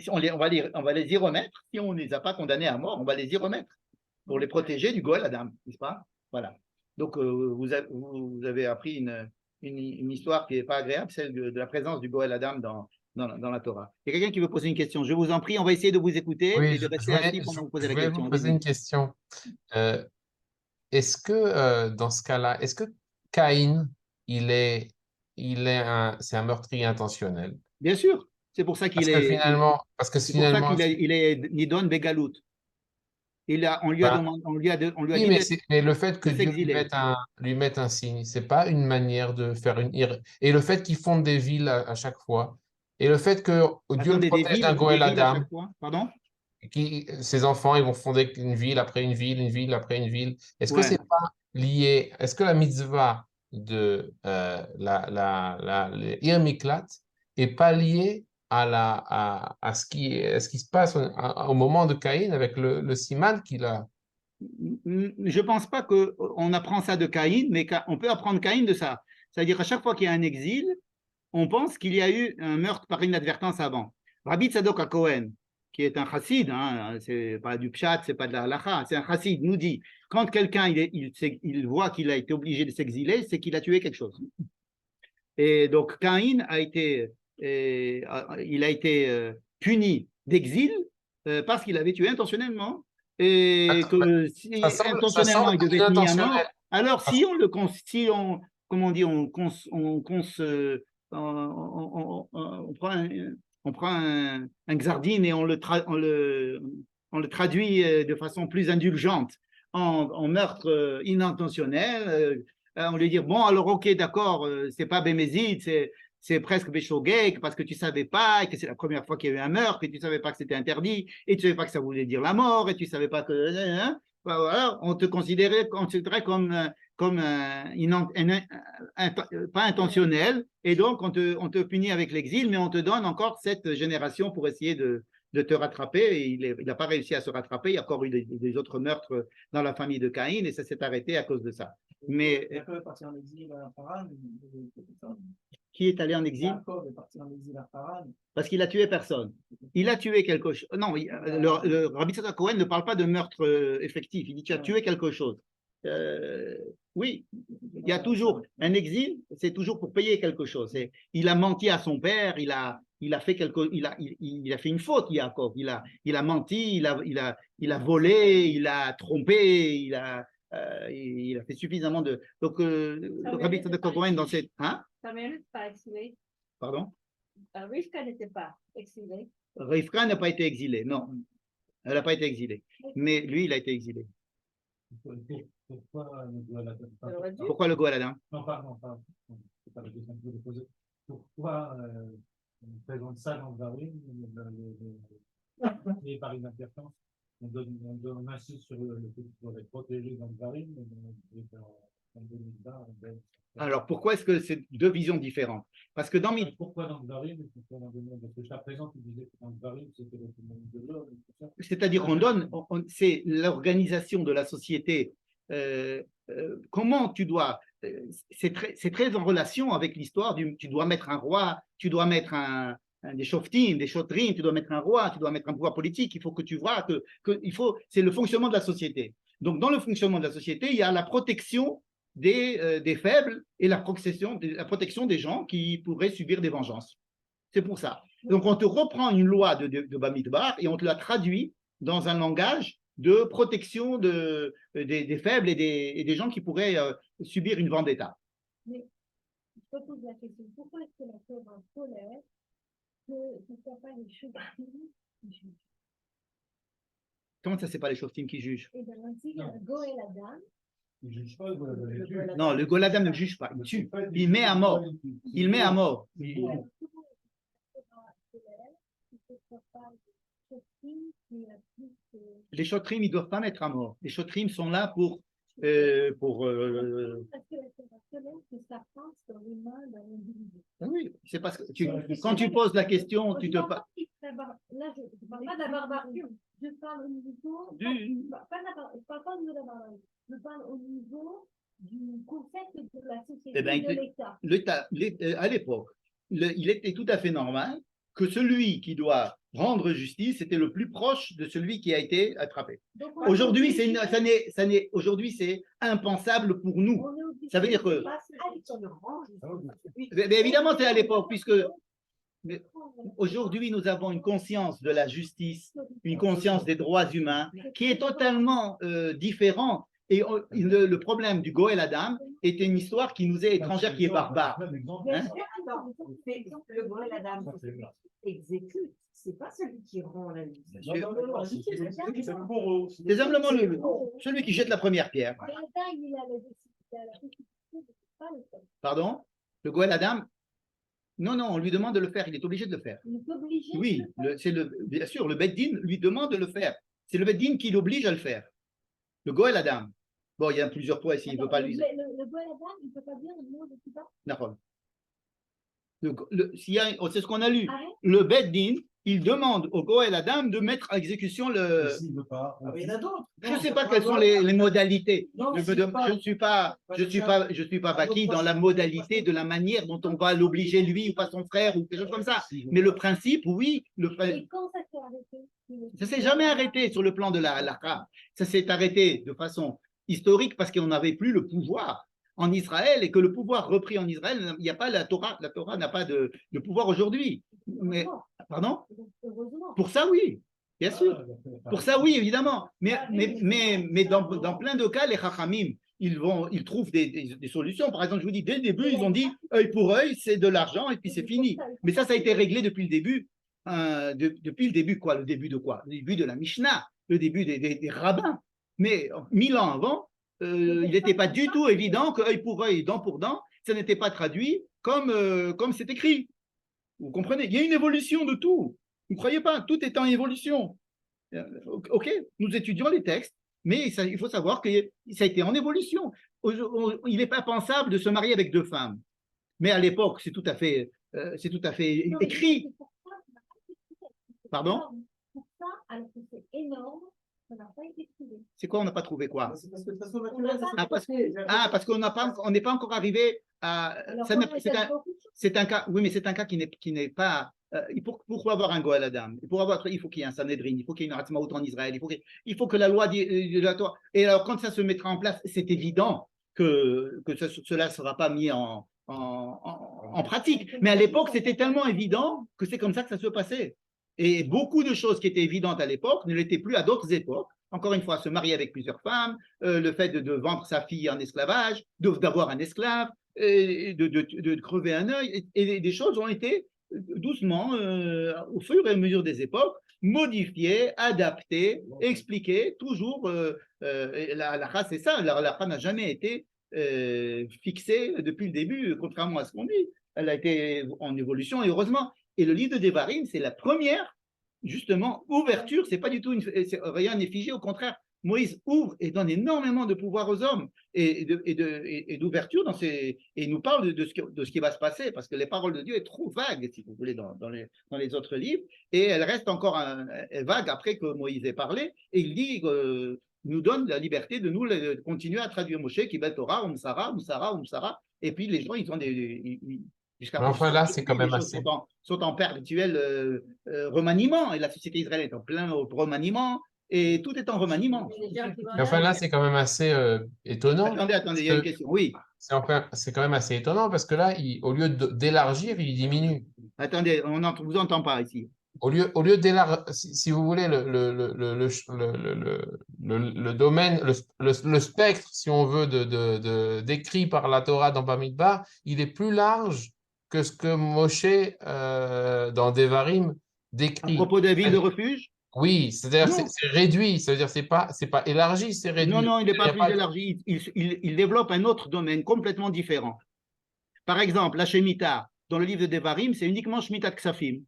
on va les y remettre. Si on ne les a pas condamnés à mort, on va les y remettre pour les protéger du Goël Adam, n'est-ce pas? Voilà. Donc, vous avez appris une histoire qui n'est pas agréable, celle de la présence du Goël Adam dans la Torah. Il y a quelqu'un qui veut poser une question. Je vous en prie, on va essayer de vous écouter et de rester assis pendant que vous posez la question. Je vais vous poser une question. Est-ce que dans ce cas-là, est-ce que Caïn, c'est un meurtrier intentionnel? Bien sûr. C'est pour ça qu'il est. Parce que C'est pour ça finalement, qu'il est Nidon Begalout. On lui a dit. Mais le fait que Dieu lui mette un signe, c'est pas une manière de faire Et le fait qu'il fonde des villes à chaque fois, et le fait que Dieu le protège d'un Goël Adam, pardon? Ses enfants, ils vont fonder une ville après une ville, une ville après une ville. Est-ce que c'est pas lié? Est-ce que la mitzvah de l'Ir Miklat est pas liée à ce qui se passe au moment de Caïn avec le siman qu'il a? Je ne pense pas qu'on apprend ça de Caïn, mais on peut apprendre Caïn de ça. C'est-à-dire, à chaque fois qu'il y a un exil, on pense qu'il y a eu un meurtre par inadvertance avant. Rabbi Tzadok HaKohen, qui est un chassid, hein, c'est pas du pshat, c'est pas de la halacha, c'est un chassid, nous dit, quand quelqu'un il voit qu'il a été obligé de s'exiler, c'est qu'il a tué quelque chose. Et donc Caïn il a été puni d'exil parce qu'il avait tué intentionnellement. Et que si intentionnellement il devait être mis à mort, alors si on prend un xardine et on le traduit de façon plus indulgente en meurtre inintentionnel, on lui dit bon alors ok d'accord, c'est pas bémézide, c'est presque béchogek parce que tu savais pas et que c'est la première fois qu'il y a eu un meurtre et tu savais pas que c'était interdit et tu savais pas que ça voulait dire la mort et tu savais pas que voilà, on te considérait comme pas intentionnel et donc on te punit avec l'exil, mais on te donne encore cette génération pour essayer de te rattraper et il n'a pas réussi à se rattraper. Il y a encore eu des autres meurtres dans la famille de Caïn et ça s'est arrêté à cause de ça. Mais partir en exil à Haran, qui est allé en exil? Jacob est parti en exil à Haran. Parce qu'il a tué personne. Il a tué quelque chose. Non, le Rabbi Tzadok Cohen ne parle pas de meurtre effectif. Il dit tu as tué quelque chose. Oui, il y a toujours un exil, c'est toujours pour payer quelque chose. Il a menti à son père, il a fait une faute, Jacob. Il a menti, il a volé, il a trompé, il a fait suffisamment de. Donc, Rabbi Tzadok Cohen dans cette. Hein? Ça mérite pas exilé. Pardon? Rivka n'était pas exilée. Rivka n'a pas été exilée, non. Elle n'a pas été exilée. Mais lui, il a été exilé. Pourquoi le Goël Adam? Non, pardon. C'est pas la question que je voulais poser. Pourquoi on présente ça dans le Varim et par inadvertance on insiste sur le fait qu'il faut être protégé dans le Varim Alors, pourquoi est-ce que c'est deux visions différentes? Parce que pourquoi dans le Varim? Parce que jusqu'à présent, tu disais que dans le Varim, c'était le monde de l'homme. C'est-à-dire qu'on c'est l'organisation de la société. Comment tu dois. C'est très en relation avec l'histoire tu dois mettre un roi, tu dois mettre des shoftim, des shotrim, tu dois mettre un roi, tu dois mettre un pouvoir politique. Il faut que tu vois c'est le fonctionnement de la société. Donc, dans le fonctionnement de la société, il y a la protection des faibles et la protection des gens qui pourraient subir des vengeances. C'est pour ça. Donc, on te reprend une loi de Bamidbar et on te la traduit dans un langage de protection des faibles et des gens qui pourraient subir une vendetta. Mais je te pose la question, pourquoi est-ce que la Torah tolère que ce ne soit pas les shoftim qui jugent? Comment ça, c'est pas les shoftim qui jugent? Eh bien, si Goël Adam. Il ne juge pas, non, le Goël Adam ne juge pas, il tue. Il met à mort. Il met à mort. chauffine qui a plus. Les chotrim, ils ne doivent pas mettre à mort. Les chotrim sont là pour Parce que la Torah solaire, c'est sa force dans les mains d'un individu. oui, c'est parce que quand tu poses la question, tu te Là, je ne parle pas de la barbarie. Je parle au niveau. Je ne parle pas au niveau de la barbarie. Je parle au niveau du concept de la société Eh ben, de l'État. à l'époque, il était tout à fait normal que celui qui doit rendre justice était le plus proche de celui qui a été attrapé. Aujourd'hui, aujourd'hui, c'est impensable pour nous. Ça veut dire que, mais évidemment, c'est à l'époque, puisque aujourd'hui, nous avons une conscience de la justice, une conscience des droits humains qui est totalement différente. Et le problème du Goël Adam était une histoire qui nous est étrangère, qui est barbare. Le Goël Adam exécute, c'est pas celui qui rend la vie. C'est simplement celui qui jette la première pierre. Pardon? Le Goël Adam? Non, non, on lui demande de le faire, il est obligé de le faire. Oui, bien sûr, le Beddin lui demande de le faire. C'est le Beddin qui l'oblige à le faire. Le Goël Adam. Bon, il y a plusieurs points ici, il ne peut pas lui. Le Goël Adam, il ne peut pas dire le mot de Kippah. D'accord. C'est ce qu'on a lu. Le Beddin, il demande au Goël Adam de mettre à exécution le. S'il veut pas. Il y en a d'autres. Je ne sais pas quelles sont les modalités. Non, Je ne suis pas baki dans la modalité de la manière dont on va l'obliger lui ou pas son frère ou quelque chose comme ça. Mais le principe, oui. Et quand ça s'est arrêté? Ça ne s'est jamais arrêté sur le plan de la halakha. Ça s'est arrêté de façon historique parce qu'on n'avait plus le pouvoir en Israël et que le pouvoir repris en Israël, il n'y a pas la Torah n'a pas de pouvoir aujourd'hui. Mais, pardon? Pour ça, oui, bien sûr. Pour ça, oui, évidemment. Mais dans plein de cas, les Chachamim, ils trouvent des solutions. Par exemple, je vous dis, dès le début, ils ont dit œil pour œil, c'est de l'argent et puis c'est fini. Mais ça a été réglé depuis le début. Depuis le début, quoi? Le début de quoi? Le début de la Mishnah, le début des rabbins. Mais 1000 ans avant, il n'était pas du tout évident que œil pour œil, dent pour dent, ça n'était pas traduit comme c'est écrit. Vous comprenez? Il y a une évolution de tout. Vous ne croyez pas? Tout est en évolution. Ok, nous étudions les textes, mais il faut savoir que ça a été en évolution. Il n'est pas pensable de se marier avec deux femmes. Mais à l'époque, c'est tout à fait écrit. Pardon? Pour ça, alors que c'est énorme, ça n'a pas été trouvé. C'est quoi, on n'a pas trouvé quoi? C'est parce que de façon naturelle, ça parce qu'on n'est pas encore arrivé à. C'est un cas, oui, mais c'est un cas qui n'est pas. Pour avoir un Goël Adam, il faut qu'il y ait un Sanhedrin, il faut qu'il y ait une Hatzmaout en Israël, il faut que la loi de la Torah. Et alors, quand ça se mettra en place, c'est évident que cela ne sera pas mis en pratique. Mais à l'époque, c'était tellement évident que c'est comme ça que ça se passait. Et beaucoup de choses qui étaient évidentes à l'époque ne l'étaient plus à d'autres époques. Encore une fois, se marier avec plusieurs femmes, le fait de vendre sa fille en esclavage, d'avoir un esclave, de crever un œil, et des choses ont été doucement, au fur et à mesure des époques, modifiées, adaptées, expliquées, toujours. La halakha, c'est ça, la halakha n'a jamais été fixée depuis le début, contrairement à ce qu'on dit. Elle a été en évolution, et heureusement. Et le livre de Devarim, c'est la première, justement, ouverture. C'est pas du tout rien n'est figé. Au contraire, Moïse ouvre et donne énormément de pouvoir aux hommes et d'ouverture et nous parle de ce qui va se passer, parce que les paroles de Dieu est trop vagues, si vous voulez, dans les autres livres, et elle reste encore vague après que Moïse ait parlé. Et il dit nous donne la liberté de nous continuer à traduire Moshe, qui Torah, Umsara, et puis les gens, ils ont enfin là, c'est quand même assez. Sont en perpétuel remaniement, et la société israélienne est en plein remaniement, et tout est en remaniement. Mais enfin là, c'est quand même assez étonnant. Attendez, il y a une question. Oui. C'est quand même assez étonnant parce que là, au lieu d'élargir, il diminue. Attendez, on ne vous entend pas ici. Au lieu d'élargir, si vous voulez, le domaine, le spectre, si on veut, décrit par la Torah dans Bamidbar, il est plus large que ce que Moshe, dans Devarim, décrit. À propos des villes de refuge? Oui, c'est-à-dire c'est réduit, c'est-à-dire c'est pas élargi, c'est réduit. Non, il n'est pas plus élargi. Il développe un autre domaine complètement différent. Par exemple, la Shemitah, dans le livre de Devarim, c'est uniquement Shemitah Ksafim.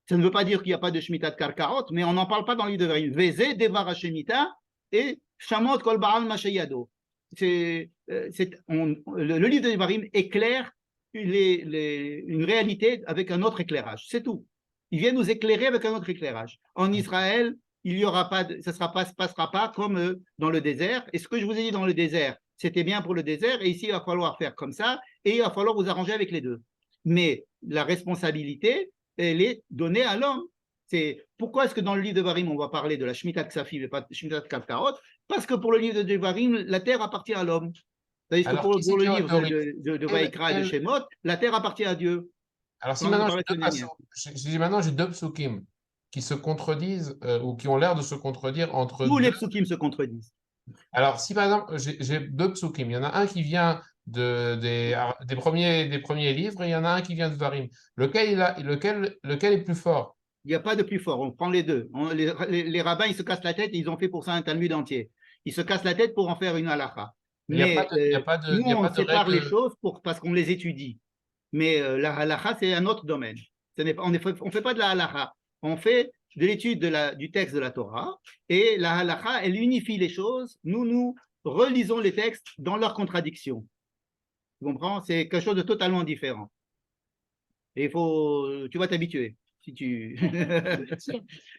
Ça ne veut pas dire qu'il n'y a pas de Shemitah de Karkarot, mais on n'en parle pas dans le livre de Devarim. Veze, Devar Hashemita et Shamot Kol Baal Mashayado. Le livre de Devarim éclaire une réalité avec un autre éclairage. C'est tout. Il vient nous éclairer avec un autre éclairage. En Israël, il y aura pas, ça se passera pas comme dans le désert. Et ce que je vous ai dit dans le désert, c'était bien pour le désert. Et ici, il va falloir faire comme ça. Et il va falloir vous arranger avec les deux. Mais la responsabilité, elle est donnée à l'homme. Pourquoi est-ce que dans le livre de Devarim, on va parler de la Shemitah de Ksafim et pas de Shemitah de Karkarot? Parce que pour le livre de Devarim, la terre appartient à l'homme. C'est-à-dire que pour le livre de Vaïkra et de Shemot, la terre appartient à Dieu. Alors, si maintenant j'ai deux psukim qui se contredisent ou qui ont l'air de se contredire entre tous les psukim se contredisent. Alors, si par exemple, j'ai deux psukim, il y en a un qui vient des premiers livres et il y en a un qui vient de Devarim. Lequel est plus fort? Il n'y a pas de plus fort, on prend les deux. Les rabbins, ils se cassent la tête et ils ont fait pour ça un Talmud entier. Ils se cassent la tête pour en faire une halakha. Mais nous, on sépare les choses parce qu'on les étudie. Mais la halakha, c'est un autre domaine. On ne fait pas de la halakha. On fait de l'étude du texte de la Torah. Et la halakha, elle unifie les choses. Nous relisons les textes dans leurs contradictions. Tu comprends? C'est quelque chose de totalement différent. Et tu vas t'habituer.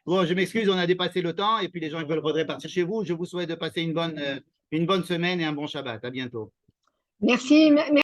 Bon, je m'excuse, on a dépassé le temps. Et puis les gens ils voudraient partir chez vous. Je vous souhaite de passer une bonne semaine et un bon Shabbat. À bientôt. Merci.